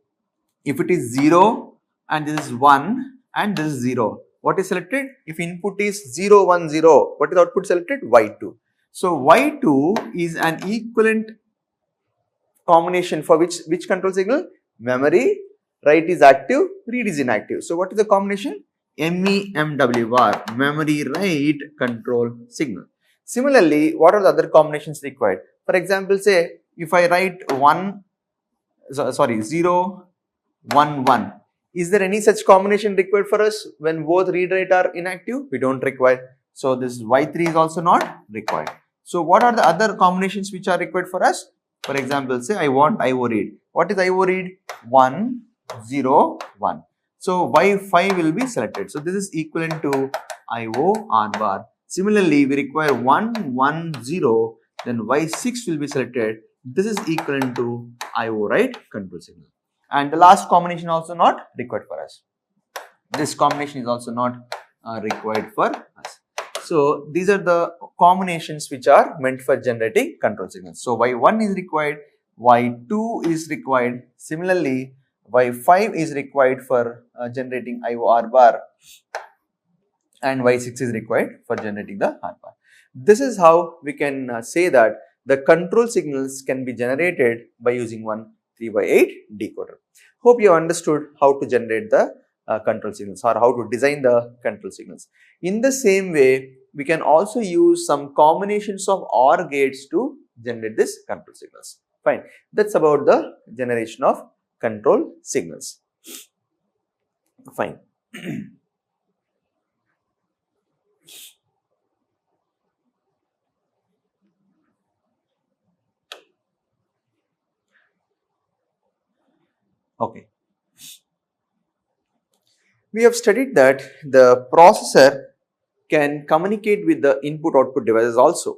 if it is 0 and this is 1 and this is 0, what is selected? If input is 0, 1, 0, what is output selected? Y2. So, Y2 is an equivalent combination for which control signal? Memory, write is active, read is inactive. So, what is the combination? MEMWR, memory write control signal. Similarly, what are the other combinations required? For example, say if I write 0, 1, 1. Is there any such combination required for us when both read write are inactive? We don't require. So, this Y3 is also not required. So, what are the other combinations which are required for us? For example, say I want IO read. What is IO read? 1, 0, 1. So, Y5 will be selected. So, this is equivalent to IO R bar. Similarly, we require 1, 1, 0, then Y6 will be selected. This is equivalent to IO write control signal. And the last combination also not required for us. This combination is also not required for us. So, these are the combinations which are meant for generating control signals. So, Y1 is required, Y2 is required. Similarly, Y5 is required for generating IO R bar and Y6 is required for generating the R bar. This is how we can say that the control signals can be generated by using one 3/8 decoder. Hope you understood how to generate the control signals or how to design the control signals. In the same way, we can also use some combinations of OR gates to generate this control signals. Fine. That's about the generation of control signals. Fine. Okay. We have studied that the processor can communicate with the input output devices also.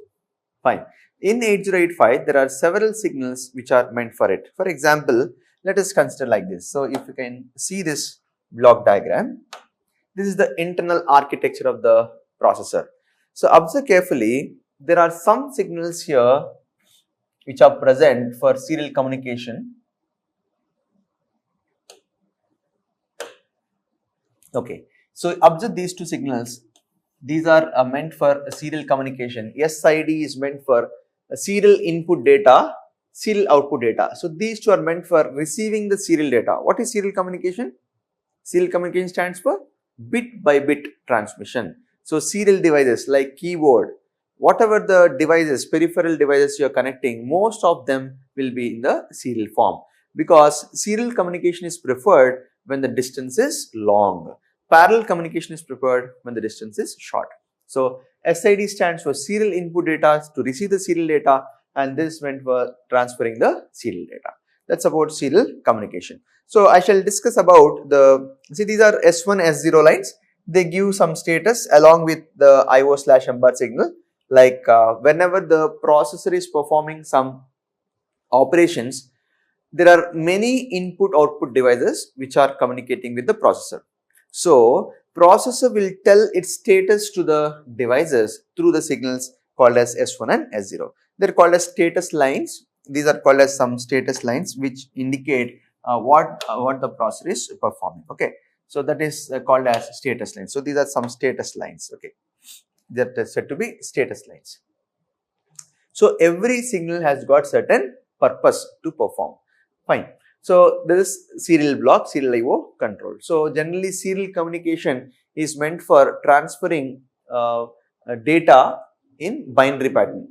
Fine. In 8085, there are several signals which are meant for it. For example, let us consider like this. So, if you can see this block diagram, this is the internal architecture of the processor. So, observe carefully, there are some signals here which are present for serial communication. Okay. So, observe these two signals. These are meant for serial communication. SID is meant for serial input data, serial output data. So, these two are meant for receiving the serial data. What is serial communication? Serial communication stands for bit by bit transmission. So, serial devices like keyboard, whatever the devices, peripheral devices you are connecting, most of them will be in the serial form, because serial communication is preferred when the distance is long. Parallel communication is preferred when the distance is short. So, SID stands for serial input data to receive the serial data, and this meant for transferring the serial data. That's about serial communication. So, I shall discuss about the, see, these are S1, S0 lines. They give some status along with the IO/MBAR signal, like whenever the processor is performing some operations, there are many input output devices which are communicating with the processor. So, processor will tell its status to the devices through the signals called as S1 and S0. They are called as status lines. These are called as some status lines which indicate what the processor is performing. Okay, so that is called as status lines. So, these are some status lines. Okay, that is said to be status lines. So, every signal has got certain purpose to perform. Fine. So, this is serial block, serial IO control. So, generally serial communication is meant for transferring data in binary pattern,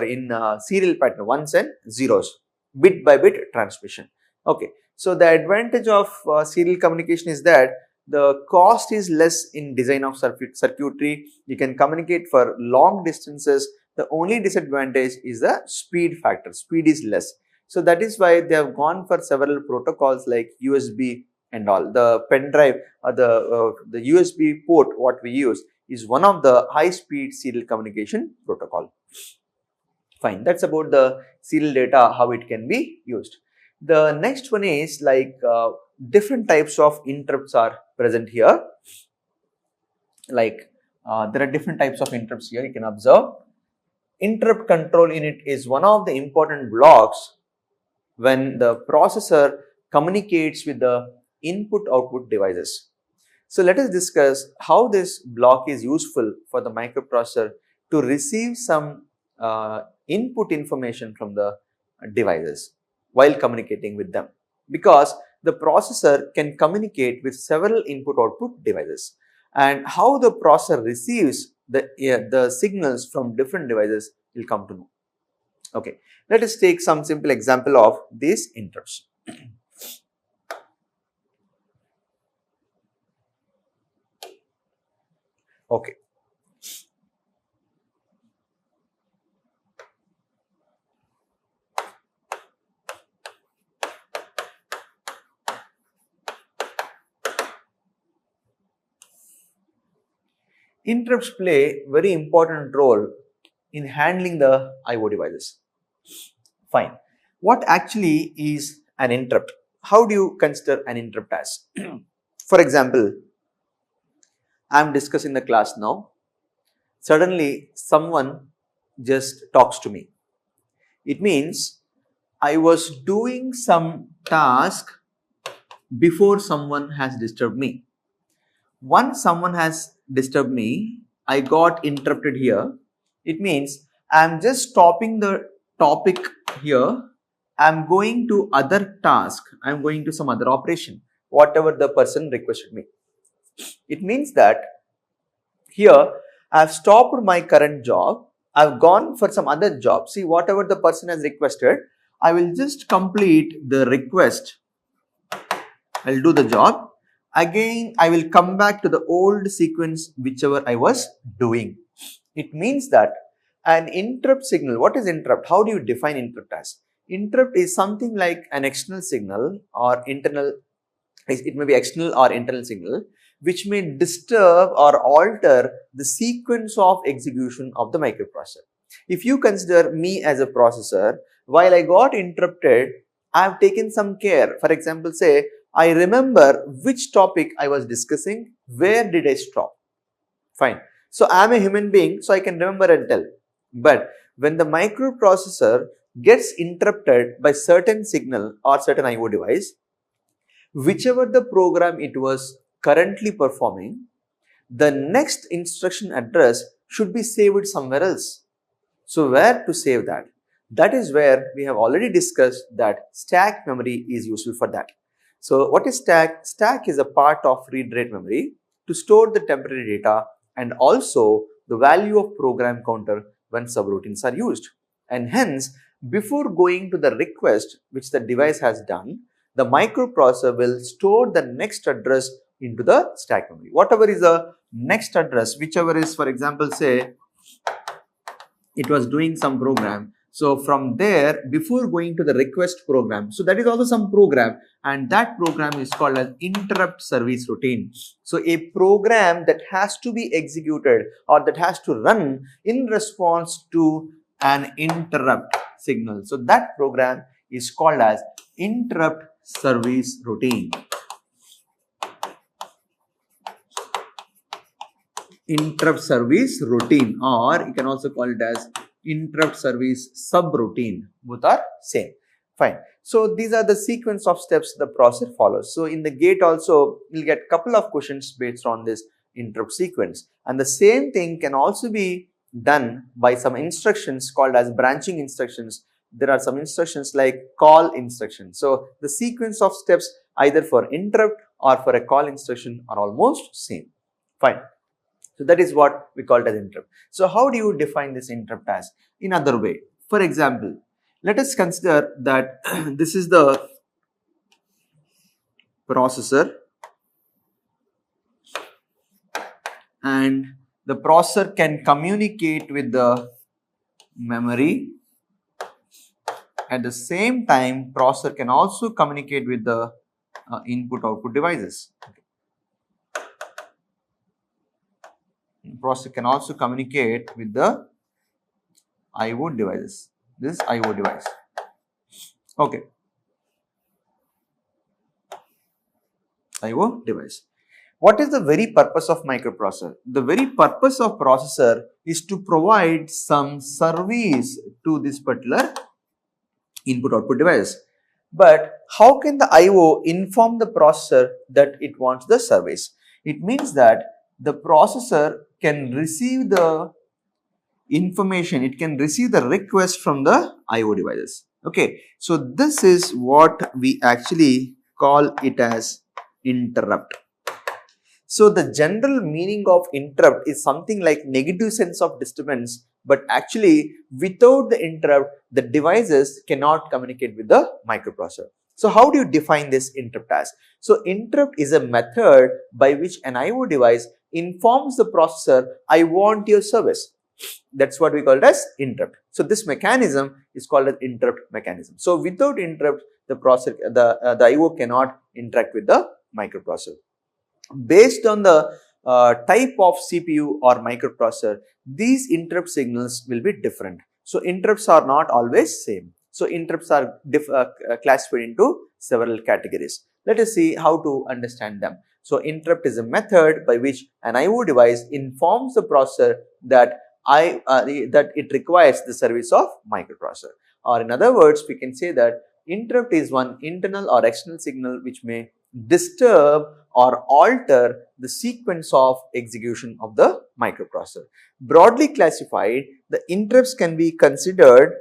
in serial pattern, ones and zeros, bit by bit transmission. Okay. So, the advantage of serial communication is that the cost is less in design of circuitry. You can communicate for long distances. The only disadvantage is the speed factor. Speed is less. So, that is why they have gone for several protocols like USB and all. The pen drive or the USB port what we use is one of the high speed serial communication protocol. Fine, that is about the serial data, how it can be used. The next one is like different types of interrupts are present here. Like there are different types of interrupts here, you can observe. Interrupt control unit is one of the important blocks when the processor communicates with the input output devices. So, let us discuss how this block is useful for the microprocessor to receive some input information from the devices while communicating with them, because the processor can communicate with several input output devices, and how the processor receives the signals from different devices will come to know. Okay, let us take some simple example of these interrupts. Okay. Interrupts play very important role in handling the IO devices. Fine. What actually is an interrupt? How do you consider an interrupt as? For example, I am discussing the class now. Suddenly, someone just talks to me. It means I was doing some task before someone has disturbed me. Once someone has disturbed me, I got interrupted here. It means I am just stopping the topic here. I am going to other task. I am going to some other operation, whatever the person requested me. It means that here I have stopped my current job. I have gone for some other job. See, whatever the person has requested, I will just complete the request. I will do the job. Again, I will come back to the old sequence whichever I was doing. It means that an interrupt signal, what is interrupt? How do you define interrupt as? Interrupt is something like an external signal or internal, it may be external or internal signal, which may disturb or alter the sequence of execution of the microprocessor. If you consider me as a processor, while I got interrupted, I have taken some care. For example, say, I remember which topic I was discussing, where did I stop? Fine. So I am a human being, so I can remember and tell. But when the microprocessor gets interrupted by certain signal or certain IO device, whichever the program it was currently performing, the next instruction address should be saved somewhere else. So where to save that? That is where we have already discussed that stack memory is useful for that. So what is stack? Stack is a part of read-write memory to store the temporary data and also the value of program counter when subroutines are used. And hence, before going to the request which the device has done, the microprocessor will store the next address into the stack memory. Whatever is the next address, whichever is, for example, say it was doing some program. So from there, before going to the request program, so that is also some program, and that program is called an interrupt service routine. So a program that has to be executed or that has to run in response to an interrupt signal. So that program is called as interrupt service routine. Interrupt service routine, or you can also call it as interrupt service subroutine. Both are same. Fine. So these are the sequence of steps the processor follows. So in the gate also, you'll get couple of questions based on this interrupt sequence. And the same thing can also be done by some instructions called as branching instructions. There are some instructions like call instructions. So the sequence of steps either for interrupt or for a call instruction are almost same. Fine. So that is what we call it as interrupt. So how do you define this interrupt as? In other way, for example, let us consider that this is the processor and the processor can communicate with the memory. At the same time, processor can also communicate with the input-output devices. Okay. Processor can also communicate with the IO devices. This IO device. Okay. IO device. What is the very purpose of microprocessor? The very purpose of processor is to provide some service to this particular input-output device. But how can the IO inform the processor that it wants the service? It means that the processor can receive the information, it can receive the request from the IO devices. Okay, so this is what we actually call it as interrupt. So the general meaning of interrupt is something like negative sense of disturbance, but actually without the interrupt, the devices cannot communicate with the microprocessor. So how do you define this interrupt as? So interrupt is a method by which an IO device informs the processor, I want your service. That's what we call it as interrupt. So this mechanism is called an interrupt mechanism. So without interrupt, the processor, the IO cannot interact with the microprocessor. Based on the type of CPU or microprocessor, these interrupt signals will be different. So interrupts are not always same. So interrupts are classified into several categories. Let us see how to understand them. So interrupt is a method by which an IO device informs the processor that that it requires the service of microprocessor. Or in other words, we can say that interrupt is one internal or external signal which may disturb or alter the sequence of execution of the microprocessor. Broadly classified, the interrupts can be considered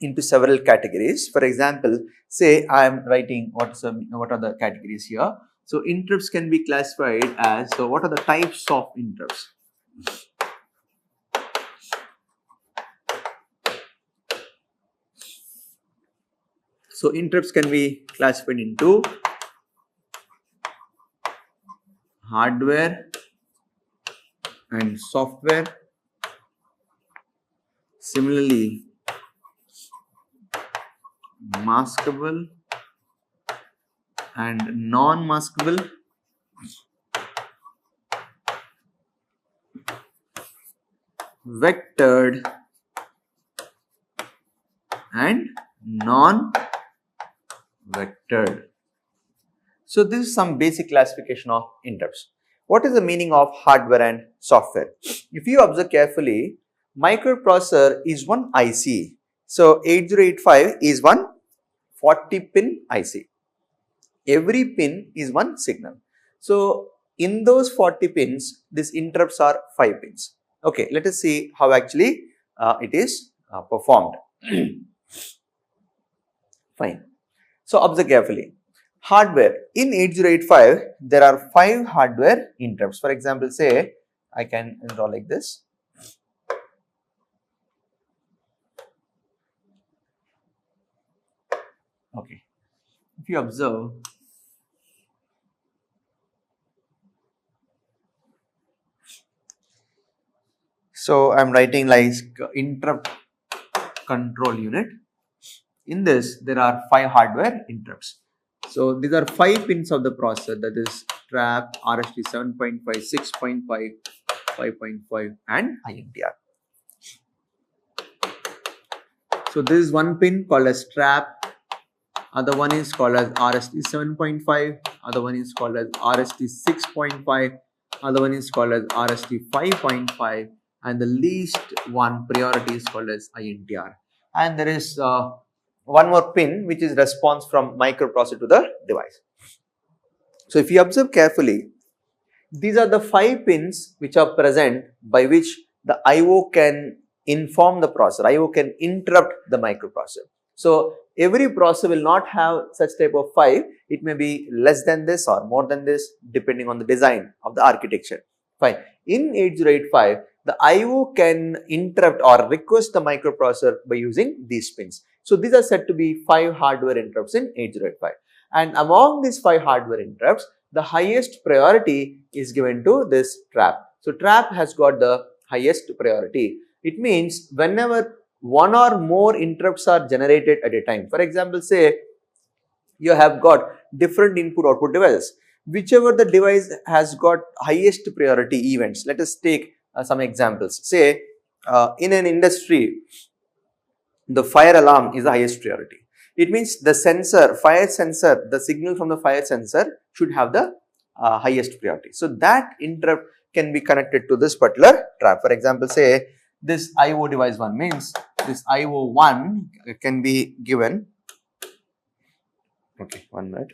into several categories. For example, say I am writing what are the categories here. So interrupts can be classified as, so what are the types of interrupts? So interrupts can be classified into hardware and software. Similarly, maskable and non-maskable, vectored and non-vectored. So this is some basic classification of interrupts. What is the meaning of hardware and software? If you observe carefully, microprocessor is one IC. So 8085 is one 40-pin IC. Every pin is one signal. So in those 40 pins, these interrupts are 5 pins. Okay, let us see how actually it is performed. Fine. So observe carefully. Hardware. In 8085, there are 5 hardware interrupts. For example, say I can draw like this. Okay. If you observe, so I am writing like interrupt control unit. In this, there are 5 hardware interrupts. So these are 5 pins of the processor, that is trap, RST 7.5, 6.5, 5.5 and INTR. So this is one pin called as trap, other one is called as RST 7.5, other one is called as RST 6.5, other one is called as RST 5.5 and the least one priority is called as INTR. And there is one more pin which is response from microprocessor to the device. So if you observe carefully, these are the 5 pins which are present by which the IO can inform the processor, IO can interrupt the microprocessor. So every processor will not have such type of 5, it may be less than this or more than this depending on the design of the architecture. Fine. In 8085, the IO can interrupt or request the microprocessor by using these pins. So these are said to be 5 hardware interrupts in 8085. And among these 5 hardware interrupts, the highest priority is given to this trap. So trap has got the highest priority. It means whenever one or more interrupts are generated at a time. For example, say you have got different input output devices. Whichever the device has got highest priority events. Let us take some examples. Say in an industry, the fire alarm is the highest priority. It means the sensor, fire sensor, the signal from the fire sensor should have the highest priority. So that interrupt can be connected to this particular trap. For example, say this IO device 1 means this IO 1 can be given. Okay, 1 minute.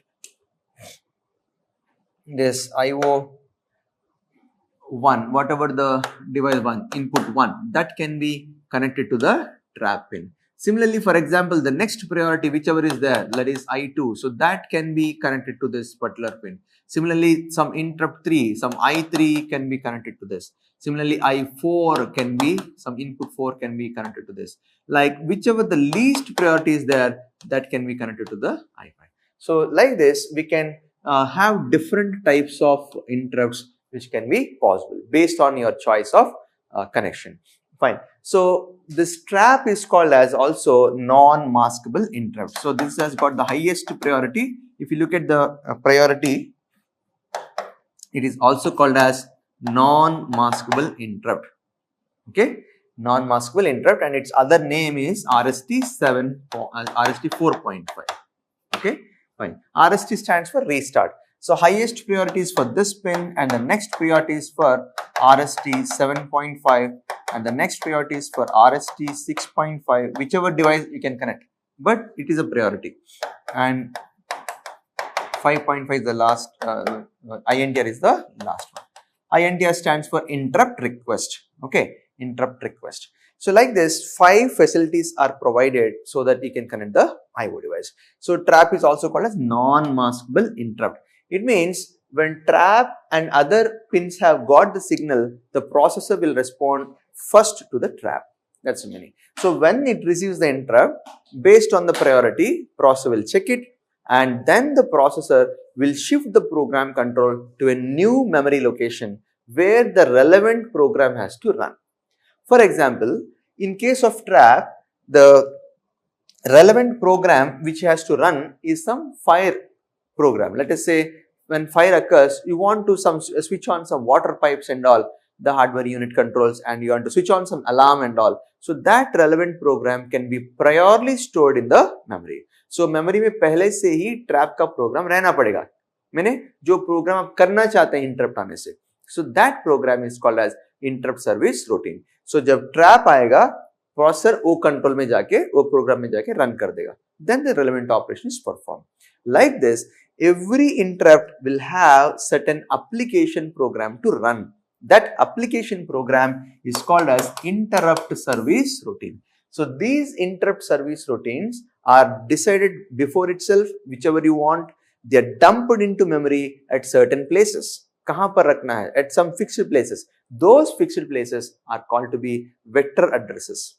This IO 1, whatever the device 1, input 1, that can be connected to the trap pin. Similarly, for example, the next priority, whichever is there, that is I2, so that can be connected to this particular pin. Similarly, some interrupt 3, some I3 can be connected to this. Similarly, I4 can be, some input 4 can be connected to this. Like whichever the least priority is there, that can be connected to the I5. So like this, we can have different types of interrupts which can be possible based on your choice of connection. Fine. So this trap is called as also non-maskable interrupt. So this has got the highest priority. If you look at the priority, it is also called as non-maskable interrupt. Okay, non-maskable interrupt, and its other name is RST 4.5. Okay, fine. RST stands for restart. So highest priority is for this pin, and the next priority is for RST 7.5, and the next priority is for RST 6.5, whichever device you can connect, but it is a priority. And 5.5 is the last, INTR is the last one. INTR stands for interrupt request. Okay, interrupt request. So like this, 5 facilities are provided so that you can connect the IO device. So trap is also called as non-maskable interrupt. It means when trap and other pins have got the signal, the processor will respond first to the trap. That's the meaning. So when it receives the interrupt, based on the priority, processor will check it, and then the processor will shift the program control to a new memory location where the relevant program has to run. For example, in case of trap, the relevant program which has to run is some fire program. Let us say when fire occurs, you want to switch on some water pipes and all, the hardware unit controls, and you want to switch on some alarm and all. So that relevant program can be priorly stored in the memory. So memory में पहले से ही trap का program रहना पड़ेगा, मैंने जो program आप करना चाहते हैं interrupt आने से. So that program is called as interrupt service routine. So जब trap आएगा, processor वो control में जाके वो program में जाके run कर देगा. Then the relevant operation is performed. Like this, every interrupt will have certain application program to run. That application program is called as interrupt service routine. So these interrupt service routines are decided before itself, whichever you want. They are dumped into memory at certain places. कहाँ पर रखना है? At some fixed places. Those fixed places are called to be vector addresses.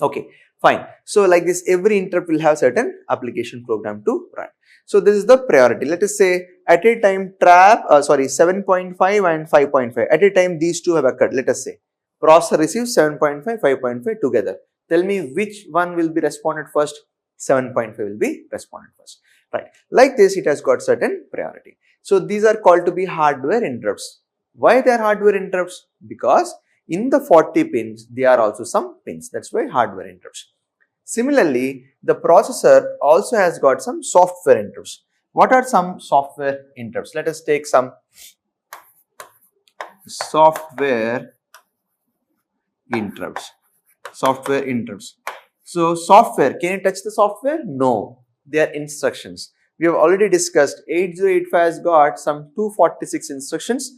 Okay, fine. So like this, every interrupt will have certain application program to run. So this is the priority. Let us say at a time 7.5 and 5.5. At a time these two have occurred. Let us say processor receives 7.5, 5.5 together. Tell me which one will be responded first. 7.5 will be responded first. Right. Like this, it has got certain priority. So these are called to be hardware interrupts. Why they are hardware interrupts? Because in the 40 pins, there are also some pins. That's why hardware interrupts. Similarly, the processor also has got some software interrupts. What are some software interrupts? Let us take some software interrupts. Software interrupts. So software, can you touch the software? No, they are instructions. We have already discussed 8085 has got some 246 instructions.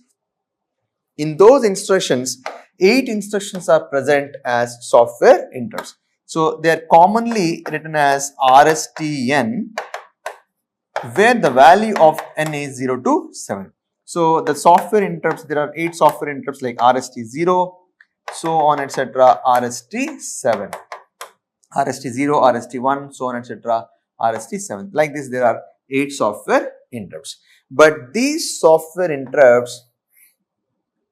In those instructions, 8 instructions are present as software interrupts. So they are commonly written as RSTN, where the value of n is 0 to 7. So the software interrupts, there are 8 software interrupts like RST0, so on etc. RST7, RST0, RST1, so on etc. RST7. Like this, there are 8 software interrupts. But these software interrupts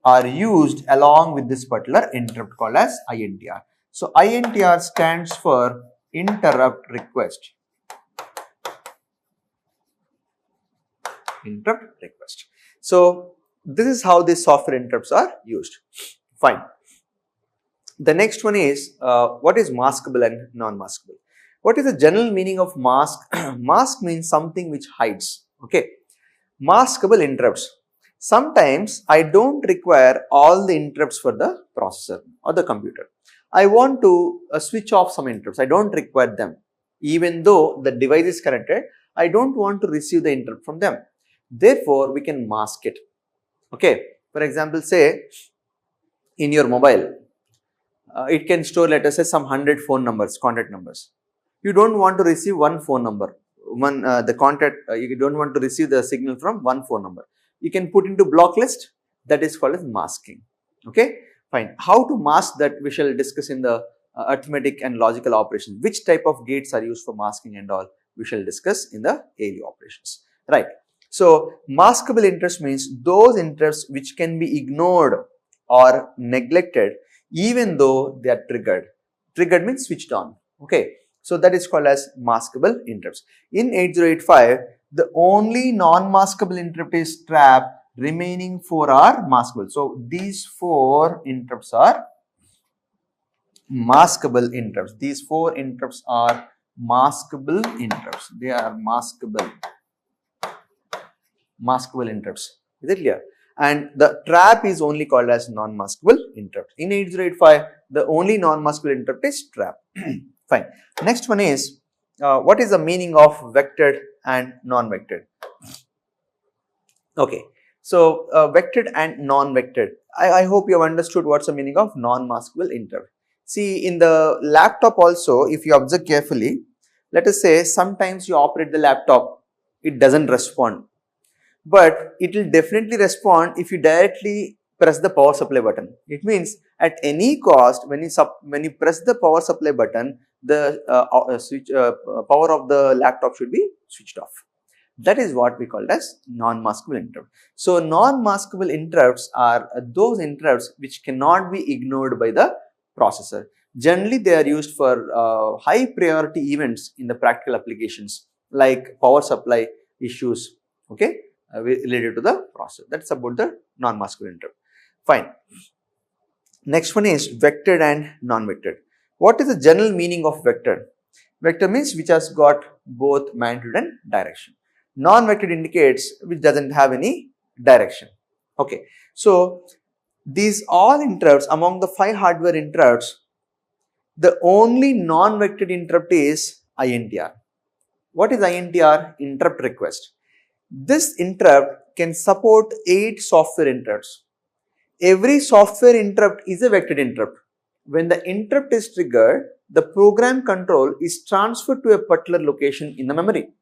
are used along with this particular interrupt called as INTR. So INTR stands for interrupt request. Interrupt request. So this is how these software interrupts are used. Fine. The next one is what is maskable and non-maskable. What is the general meaning of mask? Mask means something which hides. Okay. Maskable interrupts. Sometimes I don't require all the interrupts for the processor or the computer. I want to switch off some interrupts. I don't require them. Even though the device is connected, I don't want to receive the interrupt from them. Therefore, we can mask it. Okay. For example, say in your mobile, it can store, let us say, some 100 phone numbers, contact numbers. You don't want to receive one phone number, you don't want to receive the signal from one phone number. You can put into block list. That is called as masking. Okay, fine. How to mask that we shall discuss in the arithmetic and logical operations. Which type of gates are used for masking and all we shall discuss in the ALU operations. Right. So maskable interrupts means those interrupts which can be ignored or neglected even though they are triggered. Triggered means switched on. Okay. So that is called as maskable interrupts. In 8085, the only non-maskable interrupt is trap. Remaining 4 are maskable. So these 4 interrupts are maskable interrupts. These 4 interrupts are maskable interrupts. They are maskable. Maskable interrupts. Is it clear? And the trap is only called as non-maskable interrupt. In 8085, the only non-maskable interrupt is trap. Fine. Next one is what is the meaning of vectored and non-vectored? Okay. So vectored and non-vectored. I hope you have understood what's the meaning of non-maskable interrupt. See, in the laptop also, if you observe carefully, let us say sometimes you operate the laptop, it doesn't respond. But it will definitely respond if you directly press the power supply button. It means at any cost, when you press the power supply button, the power of the laptop should be switched off. That is what we call as non-maskable interrupt. So non-maskable interrupts are those interrupts which cannot be ignored by the processor. Generally, they are used for high priority events in the practical applications like power supply issues, okay, related to the process. That's about the non-masculine interrupt. Fine. Next one is vectored and non-vectored. What is the general meaning of vector? Vector means which has got both magnitude and direction. Non-vectored indicates which doesn't have any direction. Okay. So, these all interrupts, among the 5 hardware interrupts, the only non-vectored interrupt is INTR. What is INTR? Interrupt request. This interrupt can support 8 software interrupts. Every software interrupt is a vectored interrupt. When the interrupt is triggered, the program control is transferred to a particular location in the memory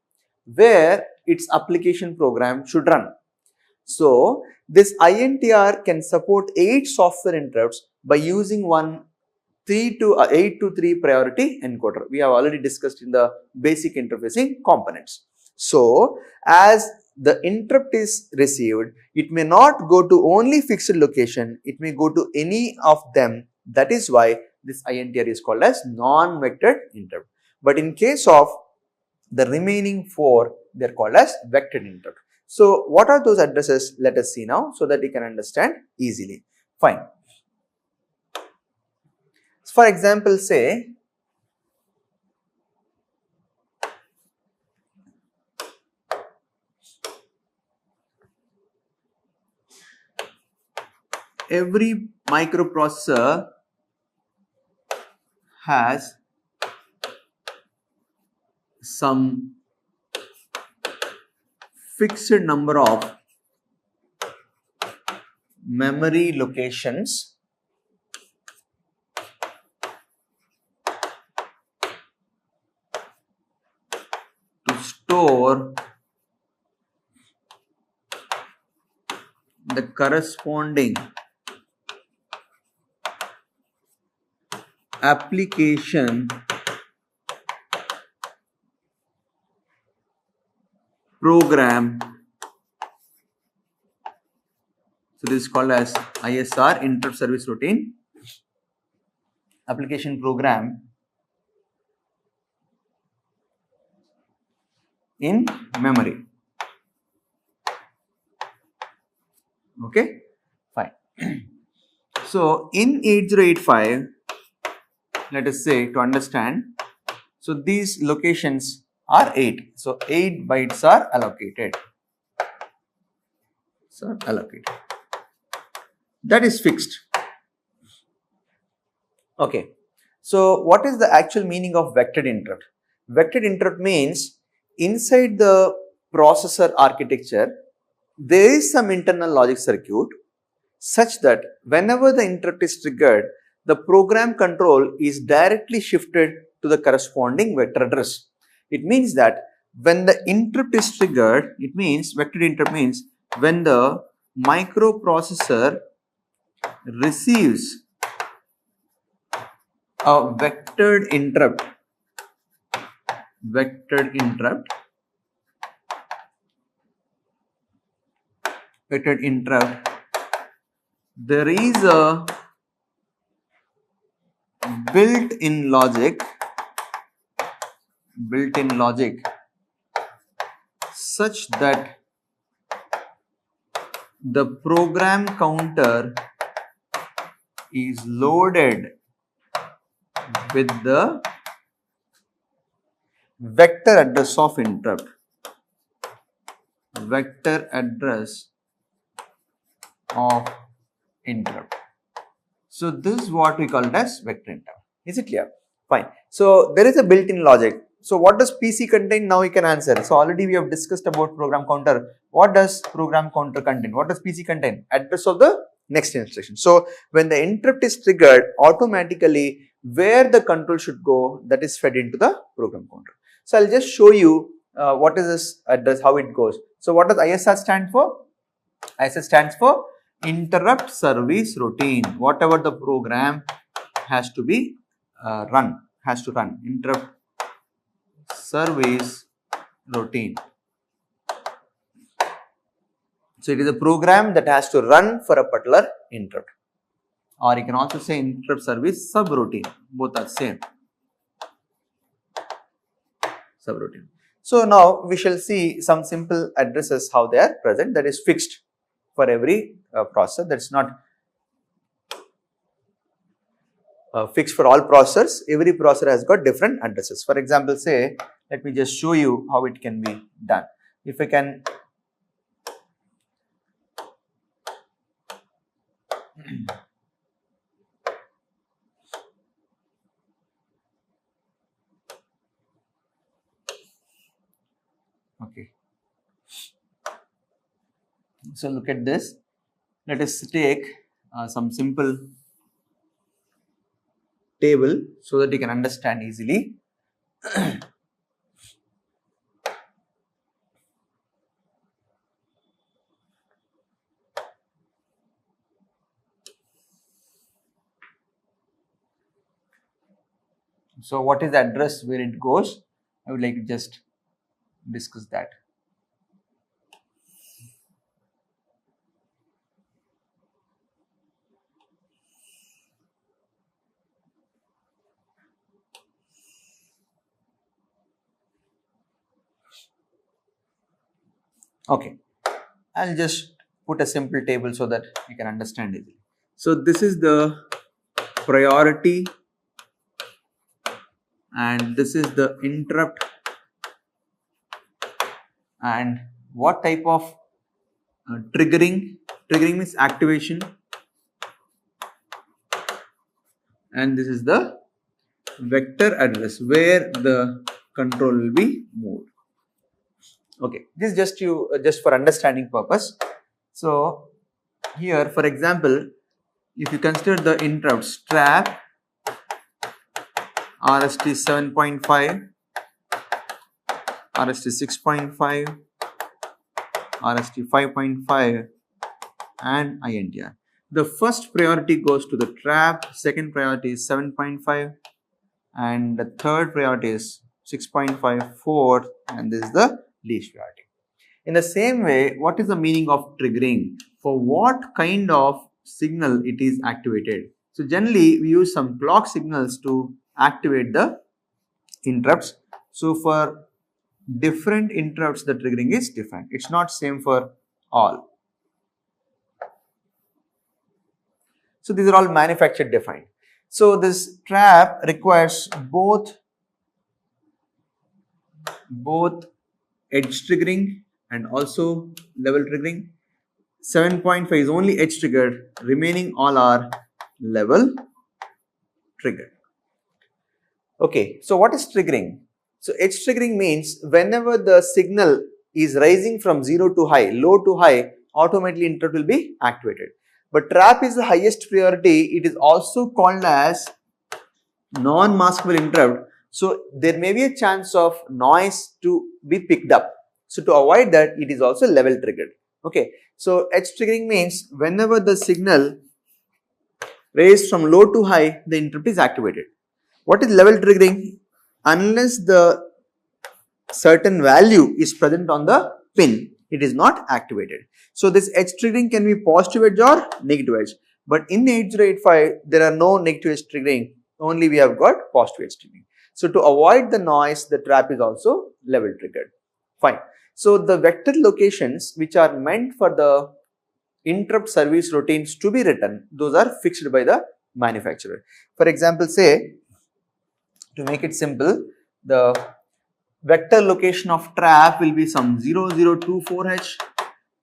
where its application program should run. So, this INTR can support 8 software interrupts by using one 8 to 3 priority encoder. We have already discussed in the basic interfacing components. So, as the interrupt is received, it may not go to only fixed location, it may go to any of them. That is why this INTR is called as non-vectored interrupt. But in case of the remaining 4, they are called as vectored interrupt. So, what are those addresses? Let us see now so that you can understand easily. Fine. For example, say every microprocessor has some fixed number of memory locations to store the corresponding application program. So, this is called as ISR, interrupt service routine, application program in memory. Okay, fine. So, in 8085, let us say to understand, so these locations are 8. So, 8 bytes are allocated. That is fixed. Okay. So, what is the actual meaning of vectored interrupt? Vectored interrupt means inside the processor architecture, there is some internal logic circuit such that whenever the interrupt is triggered, the program control is directly shifted to the corresponding vector address. It means that when the interrupt is triggered, it means vectored interrupt means when the microprocessor receives a vectored interrupt, there is a built-in logic such that the program counter is loaded with the vector address of interrupt. So, this is what we call it as vector interrupt. Is it clear? Fine. So, there is a built-in logic. So, what does PC contain? Now you can answer. So, already we have discussed about program counter. What does program counter contain? What does PC contain? Address of the next instruction. So, when the interrupt is triggered, automatically where the control should go, that is fed into the program counter. So, I will just show you what is this address, how it goes. So, what does ISR stand for? ISR stands for interrupt service routine. Whatever the program has to be run, interrupt service routine. So, it is a program that has to run for a particular interrupt. or you can also say interrupt service subroutine. Both are same. Subroutine. So now we shall see some simple addresses how they are present, that is fixed for every processor. That's not fixed for all processors. Every processor has got different addresses. For example, say, let me just show you how it can be done. If I can okay. So look at this. Let us take some simple table so that you can understand easily. So what is the address where it goes? I would like to just discuss that. Okay, I'll just put a simple table so that you can understand it. So this is the priority and this is the interrupt, and what type of triggering means activation, and this is the vector address where the control will be moved. Okay, this is just for understanding purpose. So here, for example, if you consider the interrupts trap, RST 7.5, RST 6.5, RST 5.5 and INTR. The first priority goes to the trap, second priority is 7.5 and the third priority is 6.5, fourth, and this is the least priority. In the same way, what is the meaning of triggering? For what kind of signal it is activated? So generally we use some clock signals to activate the interrupts. So for different interrupts the triggering is different. It's not same for all. So these are all manufactured defined. So this trap requires both edge triggering and also level triggering. 7.5 is only edge triggered, remaining all are level triggered. Okay, so what is triggering? So edge triggering means whenever the signal is rising from 0 to high, low to high, automatically interrupt will be activated. But trap is the highest priority. It is also called as non-maskable interrupt. So there may be a chance of noise to be picked up. So to avoid that, it is also level triggered. Okay, so edge triggering means whenever the signal raised from low to high, the interrupt is activated. What is level triggering? Unless the certain value is present on the pin, it is not activated. So this edge triggering can be positive edge or negative edge. But in 8085, there are no negative edge triggering. Only we have got positive edge triggering. So to avoid the noise, the trap is also level triggered. Fine. So the vector locations which are meant for the interrupt service routines to be written, those are fixed by the manufacturer. For example, say, to make it simple, the vector location of trap will be some 0024H,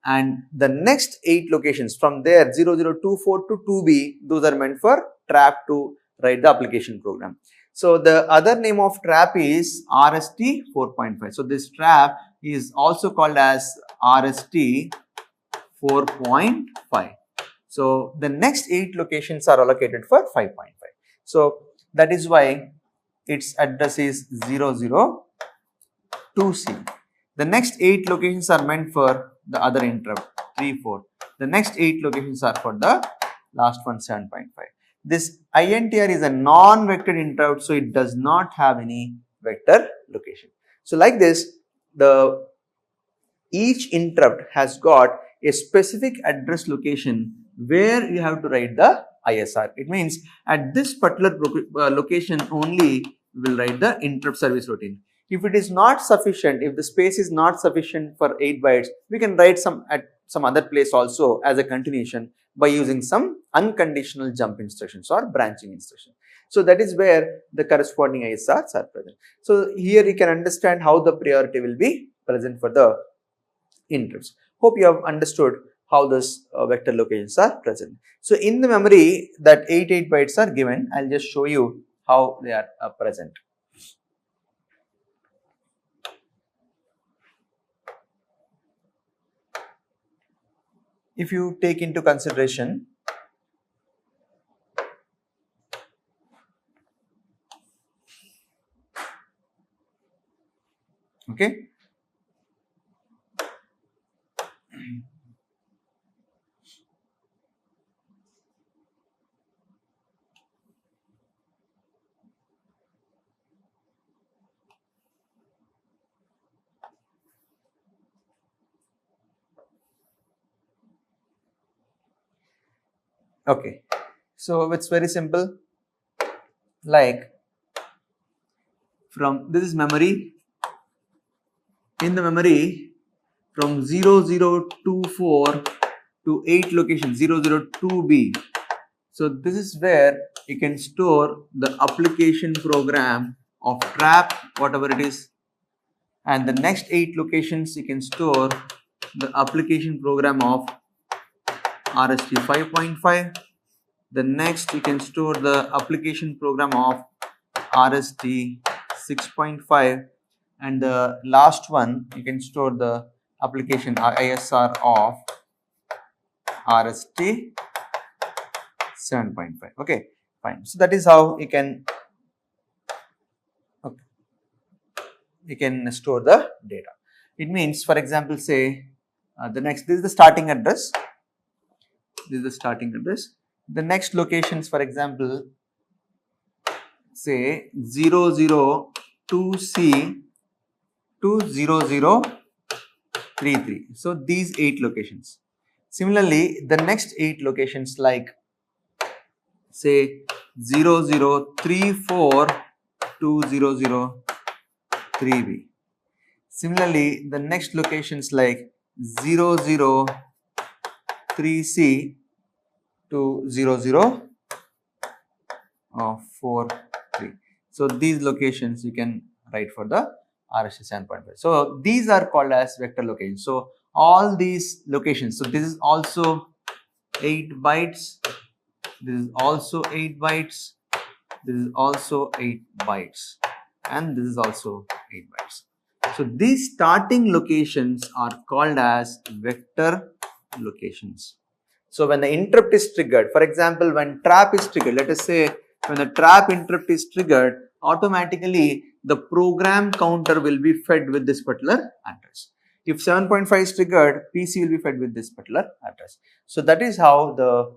and the next 8 locations from there 0024 to 2B, those are meant for trap to write the application program. So the other name of trap is RST 4.5. So this trap is also called as RST 4.5. So the next 8 locations are allocated for 5.5. So that is why its address is 002C. The next 8 locations are meant for the other interrupt 3, 4. The next 8 locations are for the last one 7.5. This INTR is a non-vectored interrupt, so it does not have any vector location. So like this, each interrupt has got a specific address location where you have to write the ISR. It means at this particular location only we will write the interrupt service routine. If it is not sufficient, if the space is not sufficient for 8 bytes, we can write some at some other place also as a continuation by using some unconditional jump instructions or branching instructions. So that is where the corresponding ISRs are present. So here you can understand how the priority will be present for the interrupts. Hope you have understood how this vector locations are present. So in the memory that 8 bytes are given, I'll just show you how they are present. If you take into consideration okay, okay, so it's very simple. Like from this is memory. In the memory from 0024 to 8 location 002B. So this is where you can store the application program of trap, whatever it is, and the next 8 locations you can store the application program of RST 5.5. The next you can store the application program of RST 6.5, and the last one you can store the application ISR of RST 7.5. Okay, fine. So that is how you can store the data. It means, for example, say the next, this is the starting address. This is the starting address. The next locations, for example, say 002C to 0033. So these 8 locations. Similarly, the next 8 locations like say 0034 to 003B. Similarly, the next locations like 003C to 0043. So these locations you can write for the RST 7.5. So these are called as vector locations. So all these locations, so this is also 8 bytes, this is also 8 bytes, this is also 8 bytes, and this is also 8 bytes. So these starting locations are called as vector locations. So when the interrupt is triggered, for example, when trap is triggered, let us say when the trap interrupt is triggered, automatically the program counter will be fed with this particular address. If 7.5 is triggered, PC will be fed with this particular address. So that is how the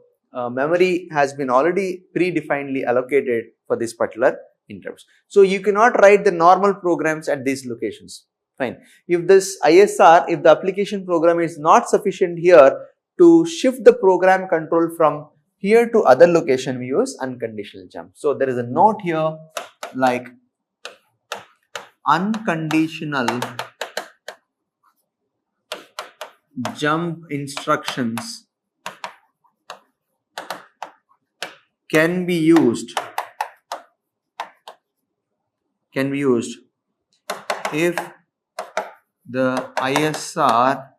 memory has been already predefinedly allocated for this particular interrupts. So you cannot write the normal programs at these locations. Fine. If this ISR, if the application program is not sufficient here to shift the program control from here to other location, we use unconditional jump. So there is a note here like unconditional jump instructions can be used if the ISR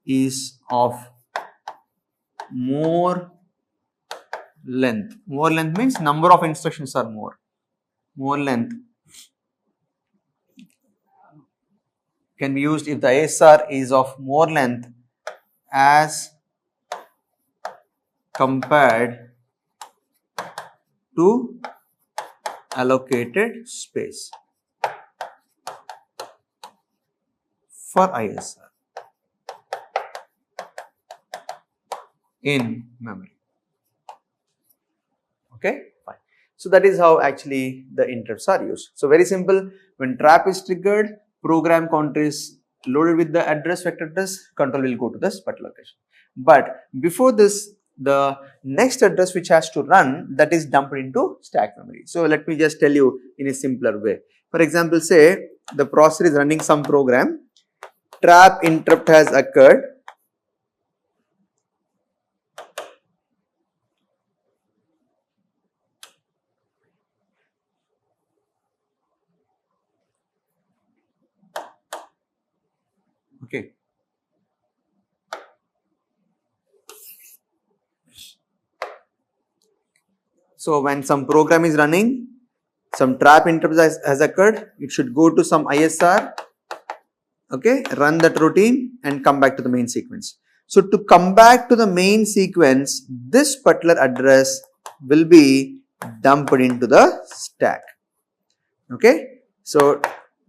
is of more length. More length means number of instructions are more. More length can be used if the ISR is of more length as compared to allocated space for ISR in memory. Okay, fine. So that is how actually the interrupts are used. So very simple. When trap is triggered, program counter is loaded with the address, vector address, control will go to this particular location. But before this, the next address which has to run, that is dumped into stack memory. So let me just tell you in a simpler way. For example, say the processor is running some program, trap interrupt has occurred, okay. So when some program is running, some trap interrupt has occurred, it should go to some ISR, okay, run that routine and come back to the main sequence. So to come back to the main sequence, this particular address will be dumped into the stack, okay. So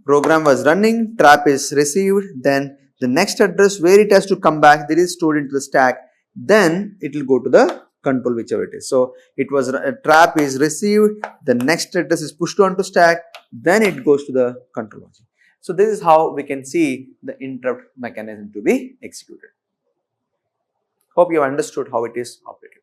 program was running, trap is received, then the next address where it has to come back, that is stored into the stack, then it will go to the control whichever it is. So it was a trap is received, the next address is pushed onto stack, then it goes to the control logic. So this is how we can see the interrupt mechanism to be executed. Hope you have understood how it is operated.